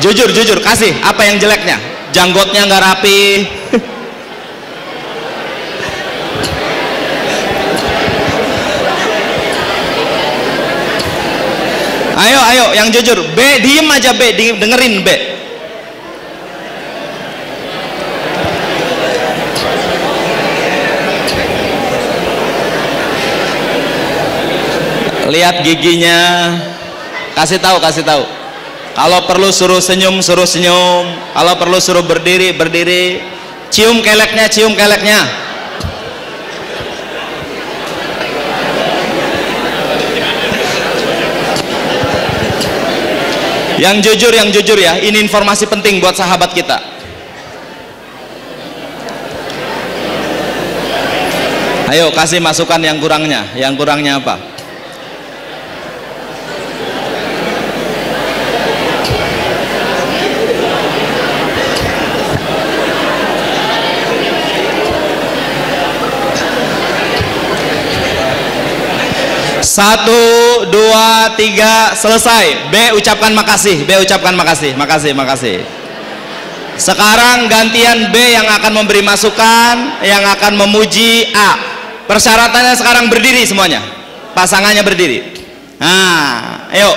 Jujur, kasih apa yang jeleknya. Janggotnya nggak rapi. Ayo, yang jujur. B, diem aja B, dengerin B. Lihat giginya, kasih tahu. Kalau perlu suruh senyum. Kalau perlu suruh berdiri. Cium keleknya. Yang jujur ya. Ini informasi penting buat sahabat kita. Ayo kasih masukan yang kurangnya. Yang kurangnya apa? Satu, 2, 3, selesai. B ucapkan makasih. Makasih. Sekarang gantian B yang akan memberi masukan, yang akan memuji A. Persyaratannya sekarang berdiri semuanya, pasangannya berdiri. Nah, ayo.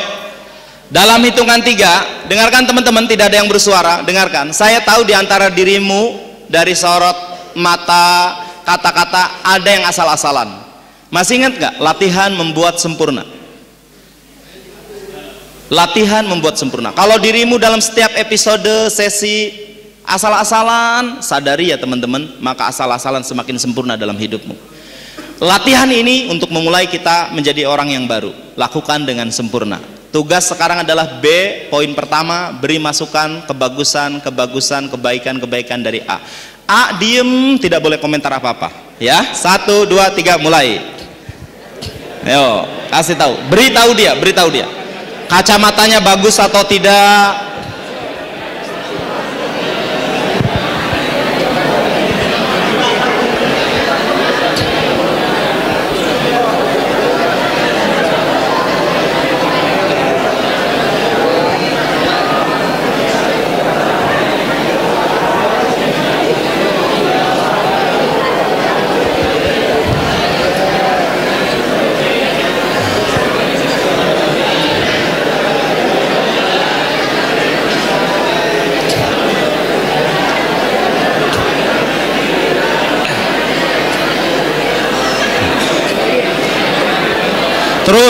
Dalam hitungan 3, dengarkan teman-teman, tidak ada yang bersuara, dengarkan. Saya tahu di antara dirimu, dari sorot mata, kata-kata, ada yang asal-asalan. Masih ingat gak? Latihan membuat sempurna. Latihan membuat sempurna. Kalau dirimu dalam setiap episode, sesi, asal-asalan, sadari ya teman-teman, maka asal-asalan semakin sempurna dalam hidupmu. Latihan ini untuk memulai kita menjadi orang yang baru. Lakukan dengan sempurna. Tugas sekarang adalah B, poin pertama, beri masukan, kebagusan, kebaikan dari A. A diem, tidak boleh komentar apa-apa. Ya, 1, 2, 3, mulai. Ayo, kasih tahu, beritahu dia. Kacamatanya bagus atau tidak?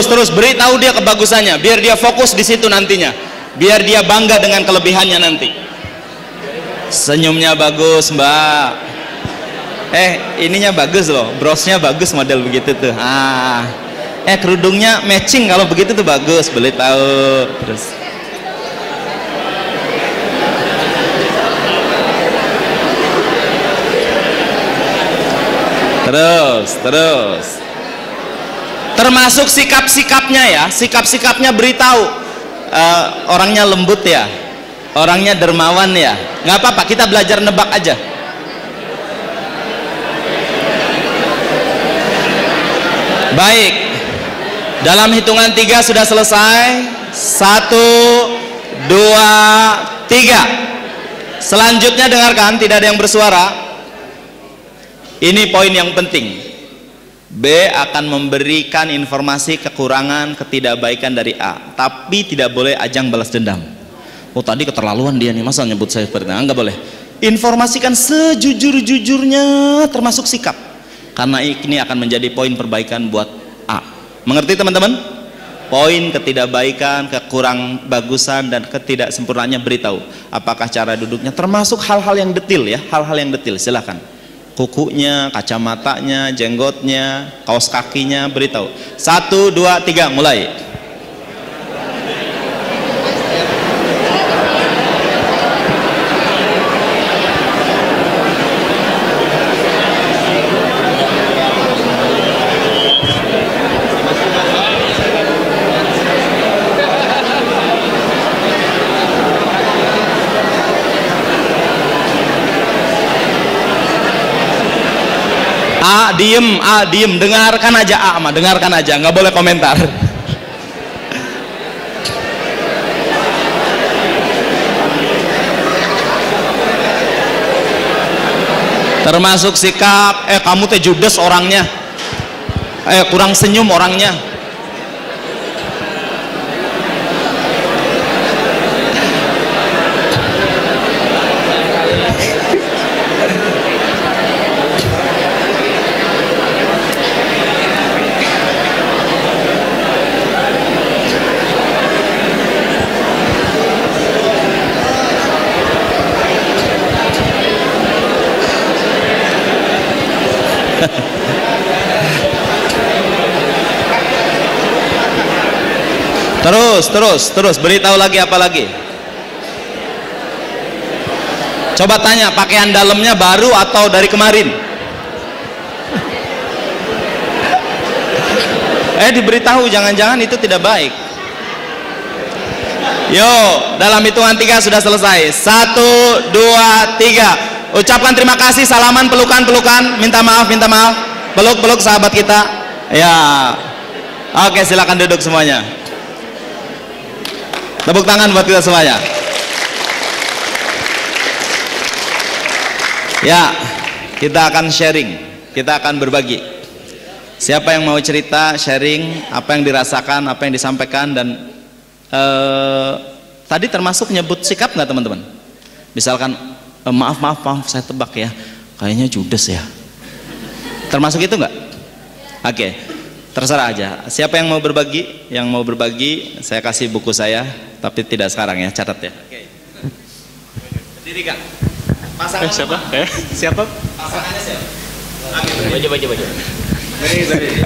Terus beritahu dia kebagusannya, biar dia fokus di situ nantinya, biar dia bangga dengan kelebihannya nanti. Senyumnya bagus mbak, ininya bagus loh, brosnya bagus, model begitu tuh. Kerudungnya matching, kalau begitu tuh bagus, boleh tahu. Terus termasuk sikap-sikapnya ya, sikap-sikapnya beritahu. Orangnya lembut ya, orangnya dermawan ya, nggak apa-apa, kita belajar nebak aja. Baik, dalam hitungan 3 sudah selesai. 1, 2, 3. Selanjutnya dengarkan, tidak ada yang bersuara. Ini poin yang penting. B akan memberikan informasi kekurangan, ketidakbaikan dari A, tapi tidak boleh ajang balas dendam. Oh tadi keterlaluan dia nih, masa nyebut saya seperti itu? Nggak boleh. Informasikan sejujur-jujurnya, termasuk sikap, karena ini akan menjadi poin perbaikan buat A. Mengerti teman-teman? Poin ketidakbaikan, kekurang bagusan dan ketidaksempurnaannya beritahu. Apakah cara duduknya, termasuk hal-hal yang detil ya, hal-hal yang detil, silahkan. Kukunya, kacamatanya, jenggotnya, kaos kakinya, beritahu. 1, 2, 3, mulai. A diem, dengarkan aja A mah, dengarkan aja, nggak boleh komentar. Termasuk sikap, kamu teh judes orangnya, kurang senyum orangnya. Terus beritahu lagi, apa lagi? Coba tanya, pakaian dalamnya baru atau dari kemarin? Diberitahu, jangan-jangan itu tidak baik. Yo, dalam hitungan 3 sudah selesai. 1, 2, 3. Ucapkan terima kasih, salaman, pelukan, minta maaf, peluk sahabat kita. Ya, oke, silakan duduk semuanya. Tepuk tangan buat kita semuanya. Ya, kita akan sharing, kita akan berbagi. Siapa yang mau cerita, sharing apa yang dirasakan, apa yang disampaikan, dan tadi termasuk nyebut sikap nggak teman-teman? Misalkan maaf saya tebak ya, kayaknya judes ya. Termasuk itu nggak? Oke, terserah aja. Siapa yang mau berbagi? Yang mau berbagi, saya kasih buku saya, tapi tidak sekarang ya, catat ya. Oke. Berdiri Kak. Pasangan siapa? Siapa? Pasangannya siapa? Oke, baju. Berdiri.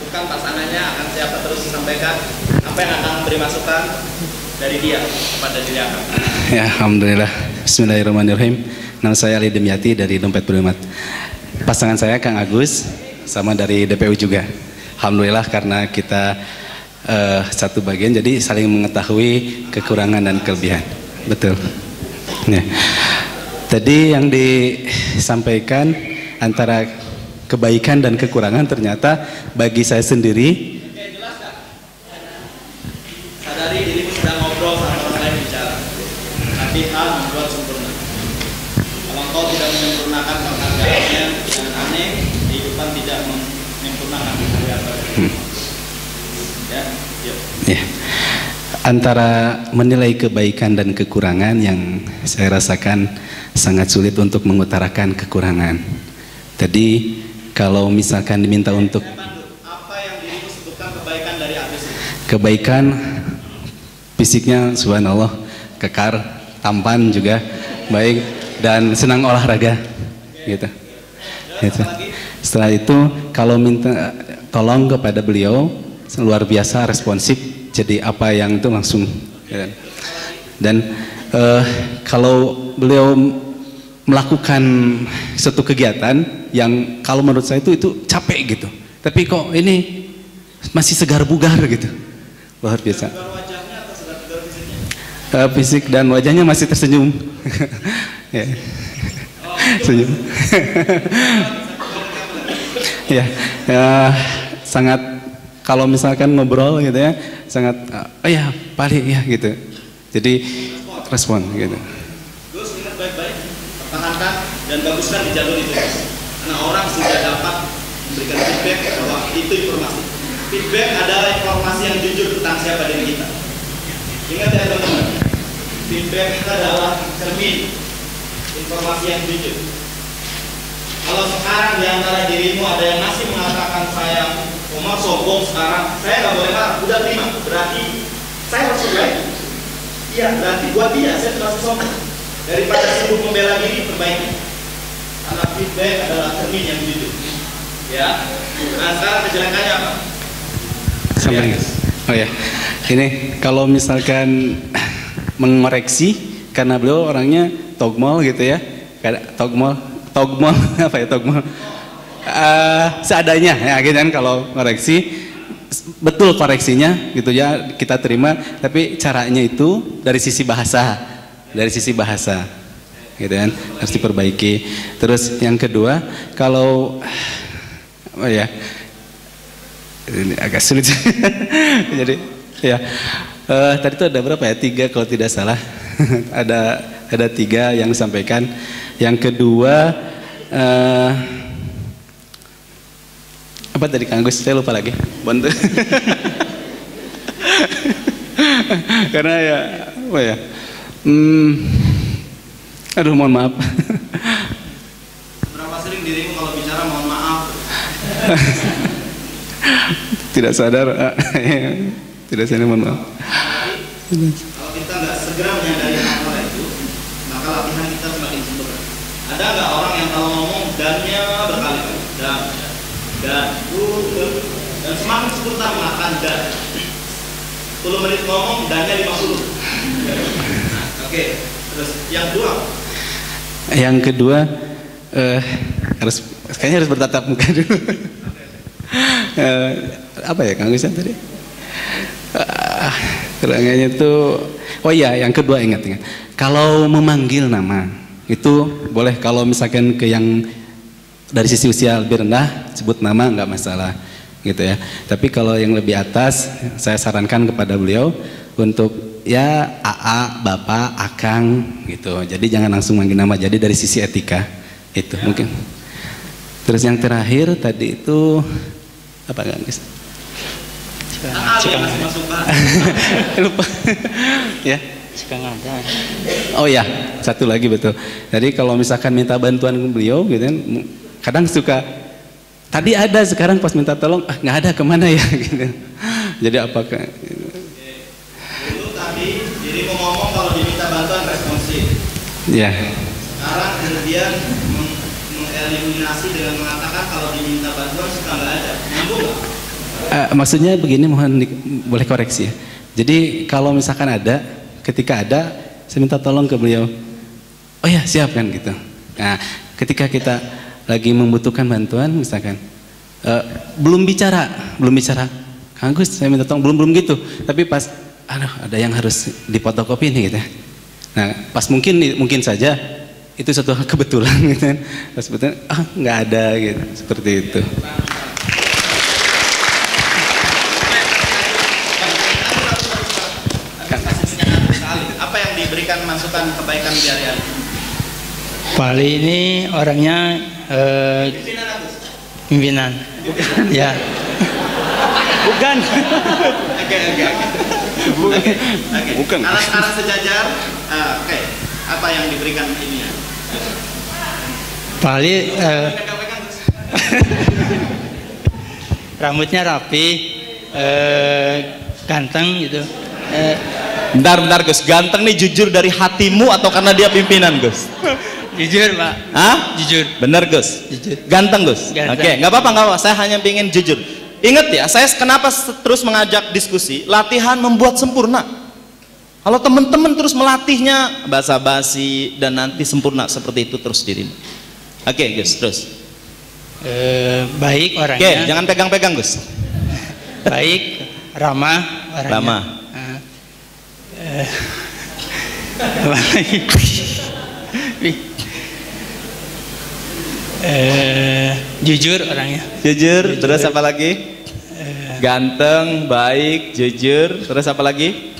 Bukan pasangannya, akan siapa terus disampaikan apa yang akan memberi masukan dari dia kepada diri akan. Ya, alhamdulillah. Bismillahirrahmanirrahim. Nama saya Ali Demyati dari Dompet Berhemat. Pasangan saya Kang Agus, sama dari DPU juga. Alhamdulillah karena kita satu bagian, jadi saling mengetahui kekurangan dan kelebihan. Betul. Ya. Tadi yang disampaikan antara kebaikan dan kekurangan, ternyata bagi saya sendiri. Oke, jelas Kak? Sadari dirimu sedang ngobrol sama orang lain bicara. Latihan membuat sempurna. Kalau kau tidak menyempurnakan penghargaannya, jangan aneh, kehidupan tidak menyempurnakan penghargaan. Ya, yuk. Ya. Antara menilai kebaikan dan kekurangan, yang saya rasakan sangat sulit untuk mengutarakan kekurangan. Tadi kalau misalkan diminta untuk apa yang dirimu sebutkan kebaikan dari Agus? Kebaikan fisiknya subhanallah kekar, tampan juga baik, dan senang olahraga gitu. Setelah itu kalau minta tolong kepada beliau, luar biasa responsif, jadi apa yang itu langsung gitu. Dan kalau beliau melakukan suatu kegiatan yang kalau menurut saya itu capek gitu, tapi kok ini masih segar bugar gitu, luar biasa. Fisik dan wajahnya masih tersenyum. Ya. Senyum. Ya, sangat, kalau misalkan ngobrol gitu ya, sangat ya paling ya gitu, jadi respon gitu. Terus ingat baik-baik, pertahankan dan baguskan di jalur itu, karena orang sudah dapat memberikan feedback bahwa itu informasi. Feedback adalah informasi yang jujur tentang siapa diri kita. Ingat ya teman-teman, feedback adalah cermin informasi yang jujur. Kalau sekarang di antara dirimu ada yang masih mengatakan saya Omar sombong sekarang, saya nggak boleh marah, udah terima, berarti saya harus perbaiki. Iya, berarti buat dia saya terasa sombong. Daripada sibuk membela diri, perbaiki. Karena feedback adalah cermin yang jujur. Ya. Nah sekarang kejelekannya apa? Sampai. Oh ya, ini kalau misalkan mengoreksi, karena beliau orangnya togmol gitu ya, togmol apa ya, togmol seadanya ya gitu kan. Kalau koreksi betul koreksinya gitu ya, kita terima, tapi caranya itu dari sisi bahasa gitu kan, harus diperbaiki. Terus yang kedua, kalau oh ya ini agak sulit. Jadi ya tadi itu ada berapa ya, 3 kalau tidak salah. ada 3 yang disampaikan. Yang kedua apa tadi Kang Agus, saya lupa lagi. Bantu. Karena ya apa ya, aduh mohon maaf. Berapa sering dirimu kalau bicara mohon maaf? Tidak sadar. Tidak sadar, mohon maaf. Kalau kita nggak segera menyadari hal itu, maka latihan kita semakin sempurna. Ada nggak orang yang kalau ngomong dannya berkali-kali, dan semakin sempurna mengatakan dan 10 menit ngomong dannya 50. Nah, oke. Terus yang kedua? Yang kedua kayaknya harus bertatap muka dulu. Apa ya Kang Agus tadi? Kurangnya itu, oh iya, yang kedua ingat. Kalau memanggil nama itu boleh, kalau misalkan ke yang dari sisi usia lebih rendah sebut nama nggak masalah gitu ya. Tapi kalau yang lebih atas, saya sarankan kepada beliau untuk ya AA, Bapak, Akang gitu. Jadi jangan langsung manggil nama. Jadi dari sisi etika itu mungkin. Terus yang terakhir tadi itu apa kan guys? Lupa. Ya. Oh ya, satu lagi betul. Jadi kalau misalkan minta bantuan beliau gitu kan, kadang suka tadi ada, sekarang pas minta tolong nggak ada, kemana ya gitu. Jadi apakah dulu tadi dirimu ngomong kalau diminta bantuan responsif. Ya. Sekarang kemudian mengeliminasi dengan mengatakan kalau diminta bantuan suka nggak ada. Nyambung nggak? Maksudnya begini, mohon boleh koreksi ya. Jadi kalau misalkan ada, ketika ada, saya minta tolong ke beliau. Oh ya siap kan gitu. Nah, ketika kita lagi membutuhkan bantuan, misalkan belum bicara, Kang Agus saya minta tolong, belum gitu. Tapi pas, aduh ada yang harus difotokopi nih gitu. Nah, pas mungkin saja itu suatu hal kebetulan gitu kan. Pas sebetulnya nggak ada gitu, seperti itu. Apa yang diberikan masukan kebaikan di hari-hari? Pak Ali ini orangnya pimpinan. Ya. Bukan. Bukan. Karena sejajar. Oke. Apa yang diberikan ini ya? Pak Ali rambutnya rapi, ganteng gitu. Bentar Gus, ganteng nih jujur dari hatimu atau karena dia pimpinan Gus? Jujur Pak. Hah? Jujur. Bener Gus? Jujur. Ganteng Gus? Ganteng. Oke, nggak apa-apa, saya hanya ingin jujur. Ingat ya, saya kenapa terus mengajak diskusi, latihan membuat sempurna. Kalau teman-teman terus melatihnya basa-basi dan nanti sempurna seperti itu terus dirimu. Oke Gus, terus. Baik orangnya. Oke, jangan pegang-pegang Gus. Baik, ramah orangnya. Ramah. Jujur orangnya. Jujur, terus apa lagi? Ganteng, baik, jujur, terus apa lagi?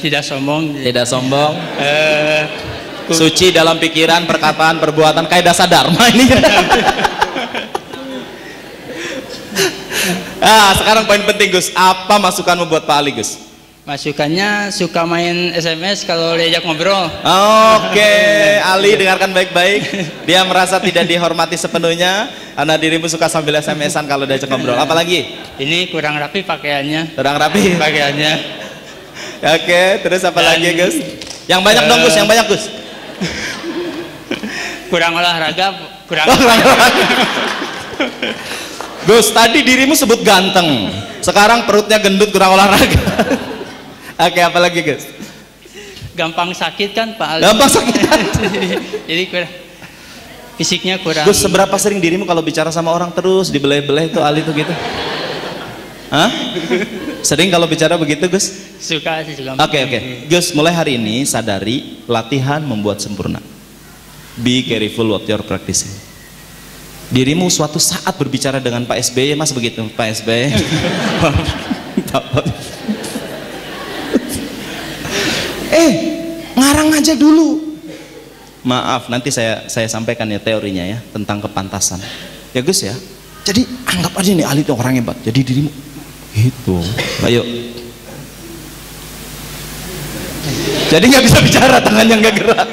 Tidak sombong. Tidak sombong. Suci dalam pikiran, perkataan, perbuatan, kayak Dasa Dharma ini. Sekarang poin penting Gus, apa masukanmu buat Pak Ali Gus? Masukannya suka main SMS kalau diajak ngobrol. Oke, Ali dengarkan baik-baik. Dia merasa tidak dihormati sepenuhnya karena dirimu suka sambil SMS-an kalau diajak ngobrol. Apalagi? Ini kurang rapi pakaiannya. Kurang rapi pakaiannya. Oke, terus apa lagi Gus? Yang banyak dong Gus, yang banyak Gus. Kurang olahraga, kurang Gus, tadi dirimu sebut ganteng, sekarang perutnya gendut, kurang olahraga. Oke, apa lagi Gus? Gampang sakit kan Pak Ali? Gampang sakit. Jadi fisiknya kurang. Gus, seberapa sering dirimu kalau bicara sama orang terus dibelai-belai tuh Ali tuh gitu? Hah? Sering kalau bicara begitu Gus? Suka sih juga. Oke. Gus, mulai hari ini sadari latihan membuat sempurna. Be careful what you're practicing. Dirimu suatu saat berbicara dengan Pak SBY, Mas begitu, Pak SBY. Ngarang aja dulu. Maaf, nanti saya sampaikan ya teorinya ya tentang kepantasan. Ya Gus ya. Jadi anggap aja nih Ali itu orang hebat. Jadi dirimu gitu. Ayo. Jadi nggak bisa bicara, tangannya nggak gerak.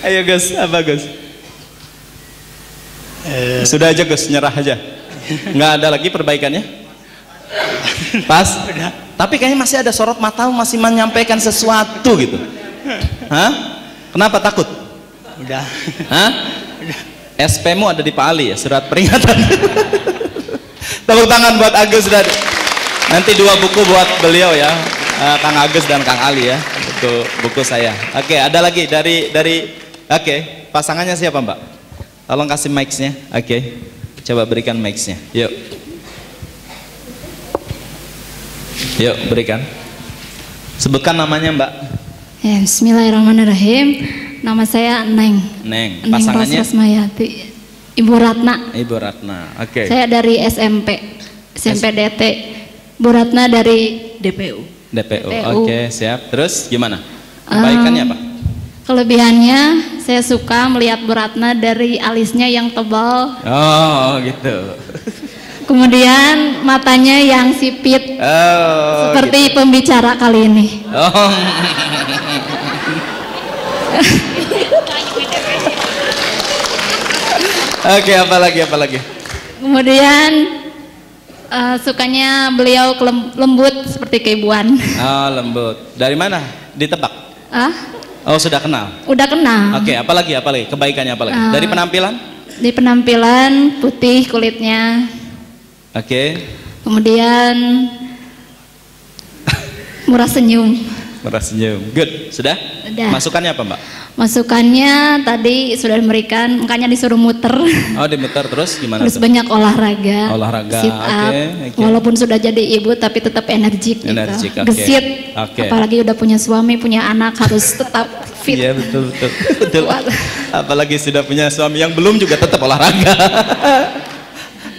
Ayo Gus, apa Gus? Sudah aja Gus, nyerah aja. Nggak ada lagi perbaikannya? Pas? Tapi kayaknya masih ada sorot matamu, masih menyampaikan sesuatu gitu. Hah? Kenapa takut? Udah. Hah? SP-mu ada di Pak Ali ya, surat peringatan. Tepuk tangan buat Agus dan nanti 2 buku buat beliau ya, Kang Agus dan Kang Ali ya, buku saya. Oke, ada lagi dari Oke, pasangannya siapa Mbak? Tolong kasih mic-nya. Oke, coba berikan mic-nya. Yuk berikan. Sebutkan namanya Mbak. Ya, Bismillahirrahmanirrahim. Nama saya Neng. Neng. Pasangannya? Rosmayati. Ibu Ratna. Ibu Ratna. Oke. Saya dari SMP. SMP DT. Bu Ratna dari DPU. DPU. Oke, siap. Terus gimana? Kebaikannya apa? Kelebihannya saya suka melihat Bu Ratna dari alisnya yang tebal. Oh, gitu. Kemudian matanya yang sipit. Oh, seperti gitu. pembicara kali ini. Oh. Oke, apa lagi? Kemudian sukanya beliau lembut seperti keibuan. Oh, lembut. Dari mana? Ditebak? Oh, sudah kenal. Udah kenal. Oke, apa lagi? Kebaikannya apa lagi? Dari penampilan? Di penampilan putih kulitnya. Oke. Kemudian murah senyum. Murah senyum. Good. Sudah? Udah. Masukannya apa, Mbak? Masukannya tadi sudah diberikan, makanya disuruh muter. Oh, dimuter terus gimana? Harus banyak olahraga. Olahraga. Sit up. Okay. Walaupun sudah jadi ibu tapi tetap energik gitu. Okay. Gesit. Okay. Apalagi udah punya suami, punya anak, harus tetap fit. Iya, betul. Apalagi sudah punya suami yang belum juga tetap olahraga.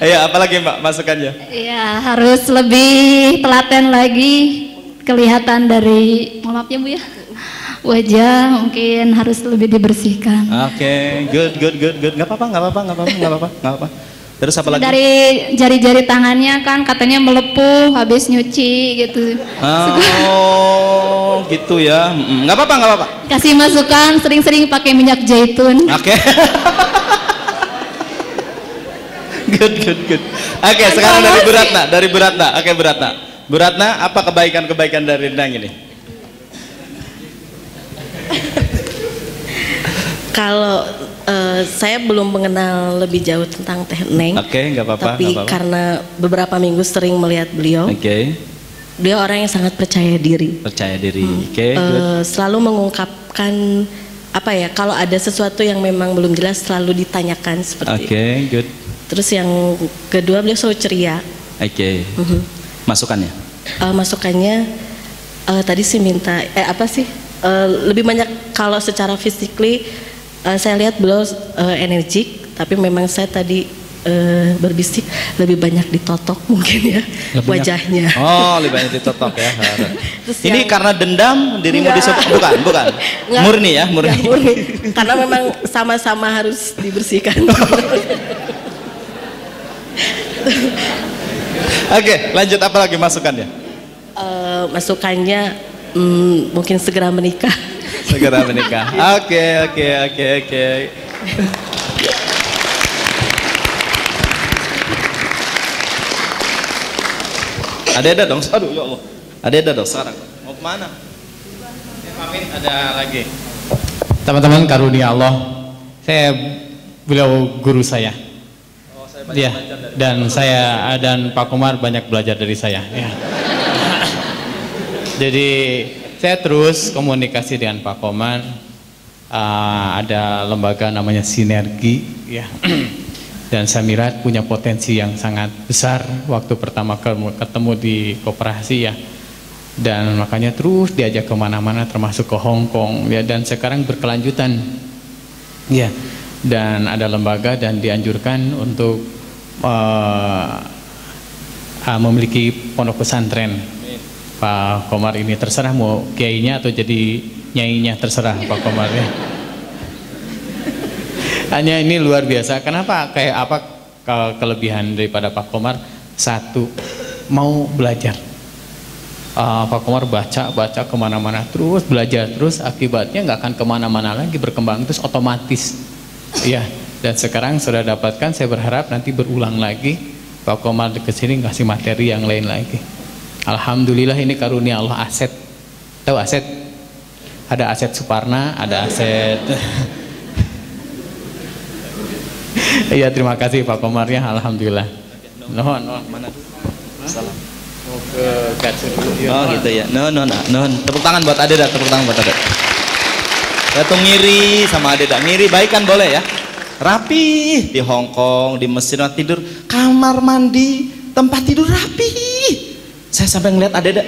Iya, apalagi Mbak masukannya? Iya, harus lebih telaten lagi, kelihatan dari, maaf ya Bu ya, wajah mungkin harus lebih dibersihkan. Oke, good. Nggak apa-apa. Terus apa lagi? Dari jari-jari tangannya kan katanya melepuh habis nyuci gitu. Oh, gitu ya. Nggak apa-apa. Kasih masukan, sering-sering pakai minyak zaitun. Oke. Good. Oke, sekarang dari Bu Ratna. Oke, Bu Ratna, apa kebaikan dari Neng ini? Kalau saya belum mengenal lebih jauh tentang Teh Neng. Oke, nggak apa-apa. Tapi karena beberapa minggu sering melihat beliau. Oke. Beliau orang yang sangat percaya diri. Oke, selalu mengungkapkan apa ya? Kalau ada sesuatu yang memang belum jelas selalu ditanyakan seperti. Oke, good. Terus yang kedua beliau selalu ceria. Oke. Masukannya? Masukannya tadi sih minta lebih banyak kalau secara physically saya lihat beliau energik, tapi memang saya tadi berbisik lebih banyak ditotok mungkin ya wajahnya. Oh, lebih banyak ditotok ya. Ini yang, karena dendam dirimu disebut bukan. Murni. Karena memang sama-sama harus dibersihkan. Oke, lanjut apa lagi masukannya? Masukannya mungkin segera menikah. Oke. Ada dong. Aduh ya Allah. Ada dong sekarang. Mau kemana? Pamit ada lagi. Teman-teman karunia Allah, beliau guru saya. Ya, dan saya dan Pak Komar banyak belajar dari saya. Ya. Jadi saya terus komunikasi dengan Pak Komar. Ada lembaga namanya Sinergi, ya. Dan Samirat punya potensi yang sangat besar waktu pertama ketemu di koperasi ya. Dan makanya terus diajak kemana-mana termasuk ke Hong Kong ya. Dan sekarang berkelanjutan, ya. Dan ada lembaga dan dianjurkan untuk memiliki pondok pesantren. Pak Komar ini terserah mau kiainya atau jadi nyainya, terserah Pak Komar ya. Hanya ini luar biasa. Kenapa? Kayak apa kelebihan daripada Pak Komar? Satu, mau belajar. Pak Komar baca kemana-mana terus belajar terus, akibatnya nggak akan kemana-mana lagi, berkembang terus otomatis. Ya. Dan sekarang sudah dapatkan, saya berharap nanti berulang lagi Pak Komar kesini ngasih materi yang lain lagi. Alhamdulillah ini karunia Allah. Aset, tahu aset? Ada aset Suparna, ada aset. Iya, terima kasih Pak Komar ya, alhamdulillah. Nuhun, mana? Salam. Mau ke Gatsu dulu. Oh gitu ya. Nuhun. Tepuk tangan buat Adeda, Ya tuh ngiri sama Adeda, ngiri baik kan boleh ya. Rapi di Hong Kong, di Mesir tidur, kamar mandi, tempat tidur rapi. Saya sampai ngeliat Adeda.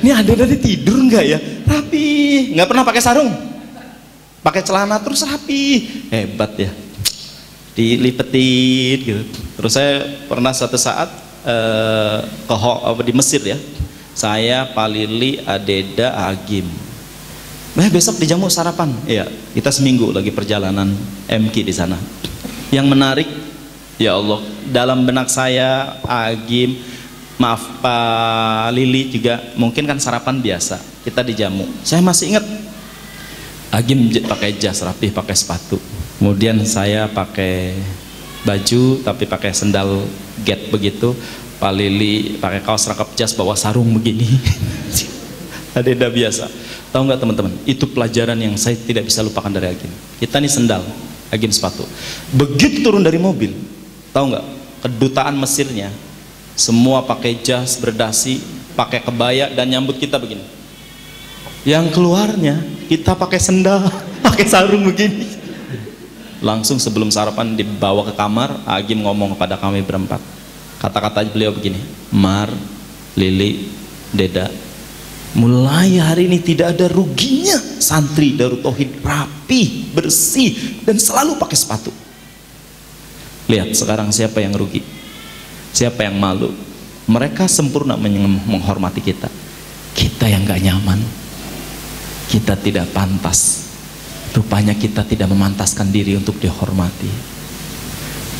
Ini Adeda tidur nggak ya? Rapi, nggak pernah pakai sarung, pakai celana terus rapi. Hebat ya, dilipetin gitu. Terus saya pernah suatu saat di Mesir ya. Saya, Pak Lili, Adeda, Agim. Besok dijamu sarapan. Iya, kita seminggu lagi perjalanan MK di sana. Yang menarik, ya Allah, dalam benak saya, Agim, maaf Pak Lili juga, mungkin kan sarapan biasa. Kita dijamu. Saya masih ingat, Agim pakai jas rapi, pakai sepatu. Kemudian saya pakai baju tapi pakai sendal get begitu. Pak Lili pakai kaos rangkap jas, bawa sarung begini. Adeda biasa. Tahu nggak teman-teman? Itu pelajaran yang saya tidak bisa lupakan dari Agim. Kita nih sendal, Agim sepatu. Begitu turun dari mobil, tahu nggak? Kedutaan Mesirnya semua pakai jas, berdasi, pakai kebaya dan nyambut kita begini. Yang keluarnya kita pakai sendal, pakai sarung begini. Langsung sebelum sarapan dibawa ke kamar, Agim ngomong kepada kami berempat. Kata-kata beliau begini, Mar, Lili, Deda, mulai hari ini tidak ada ruginya santri Darut Tauhid rapi, bersih, dan selalu pakai sepatu. Lihat sekarang siapa yang rugi, siapa yang malu. Mereka sempurna menghormati kita, kita yang gak nyaman, kita tidak pantas. Rupanya kita tidak memantaskan diri untuk dihormati.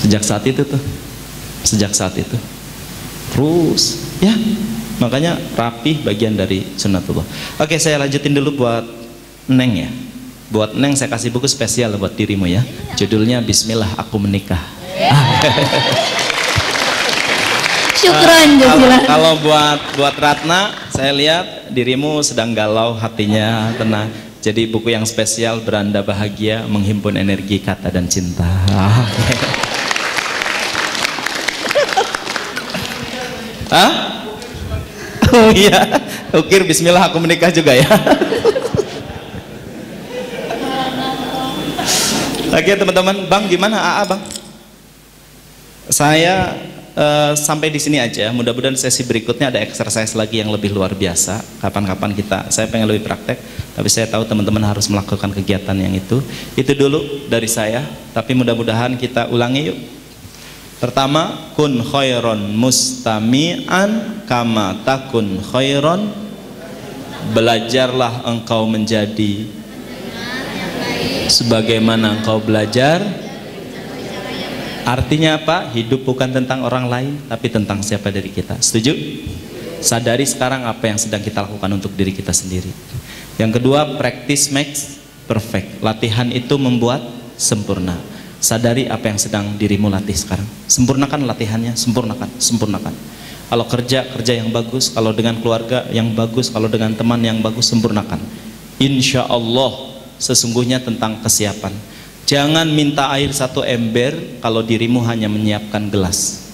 Sejak saat itu terus ya, makanya rapih bagian dari sunnatullah. Oke, saya lanjutin dulu buat Neng ya. Buat Neng saya kasih buku spesial buat dirimu ya. Judulnya Bismillah Aku Menikah. Syukran jazilan. Kalau buat Ratna, saya lihat dirimu sedang galau hatinya, tenang. Jadi buku yang spesial, Beranda Bahagia, Menghimpun Energi Kata dan Cinta. Hah? Oh iya, ukir Bismillah Aku Menikah juga ya. Oke teman-teman, Bang gimana AA Bang? Saya sampai di sini aja. Mudah-mudahan sesi berikutnya ada exercise lagi yang lebih luar biasa. Kapan-kapan saya pengen lebih praktek, tapi saya tahu teman-teman harus melakukan kegiatan yang itu. Itu dulu dari saya, tapi mudah-mudahan kita ulangi yuk. Pertama, kun khairon mustami'an kama takun khairon. Belajarlah engkau menjadi sebagaimana engkau belajar. Artinya apa? Hidup bukan tentang orang lain, tapi tentang siapa diri kita. Setuju? Sadari sekarang apa yang sedang kita lakukan untuk diri kita sendiri. Yang kedua, practice makes perfect. Latihan itu membuat sempurna. Sadari apa yang sedang dirimu latih sekarang. Sempurnakan latihannya, sempurnakan. Kalau kerja yang bagus, kalau dengan keluarga yang bagus, kalau dengan teman yang bagus, sempurnakan. Insya Allah sesungguhnya tentang kesiapan. Jangan minta air 1 ember kalau dirimu hanya menyiapkan gelas.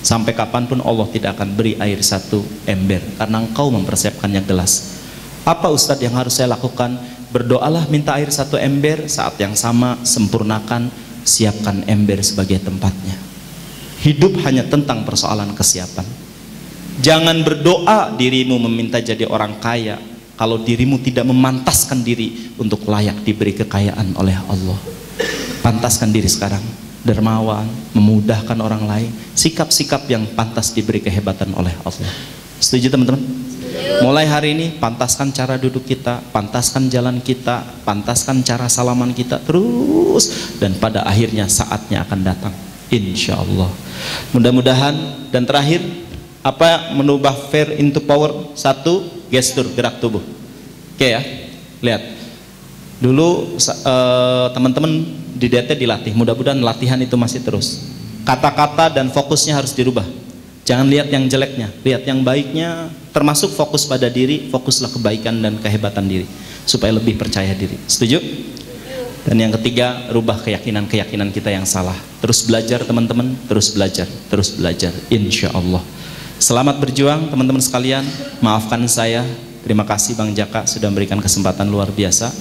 Sampai kapanpun Allah tidak akan beri air 1 ember karena engkau mempersiapkannya gelas. Apa Ustadz yang harus saya lakukan? Berdoalah minta air 1 ember, saat yang sama sempurnakan, siapkan ember sebagai tempatnya. Hidup hanya tentang persoalan kesiapan. Jangan berdoa dirimu meminta jadi orang kaya kalau dirimu tidak memantaskan diri untuk layak diberi kekayaan oleh Allah. Pantaskan diri sekarang, dermawan, memudahkan orang lain, sikap-sikap yang pantas diberi kehebatan oleh Allah. Setuju teman-teman? Mulai hari ini pantaskan cara duduk kita, pantaskan jalan kita, pantaskan cara salaman kita terus, dan pada akhirnya saatnya akan datang, insya Allah. Mudah-mudahan. Dan terakhir, apa menubah fear into power? 1, gestur, gerak tubuh. Oke ya, lihat dulu teman-teman di DT dilatih. Mudah-mudahan latihan itu masih terus. Kata-kata dan fokusnya harus dirubah. Jangan lihat yang jeleknya, lihat yang baiknya. Termasuk fokus pada diri, fokuslah kebaikan dan kehebatan diri supaya lebih percaya diri. Setuju? Dan yang ketiga, rubah keyakinan-keyakinan kita yang salah. Terus belajar teman-teman, terus belajar, insya Allah. Selamat berjuang teman-teman sekalian. Maafkan saya. Terima kasih Bang Jaka sudah memberikan kesempatan luar biasa.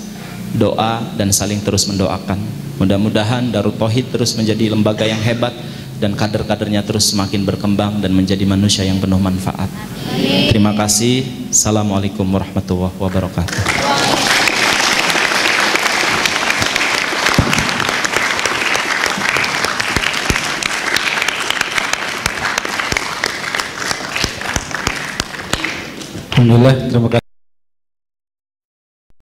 Doa dan saling terus mendoakan. Mudah-mudahan Darut Tauhid terus menjadi lembaga yang hebat dan kader-kadernya terus semakin berkembang dan menjadi manusia yang penuh manfaat. Terima kasih. Assalamualaikum warahmatullahi wabarakatuh. Alhamdulillah, terima kasih.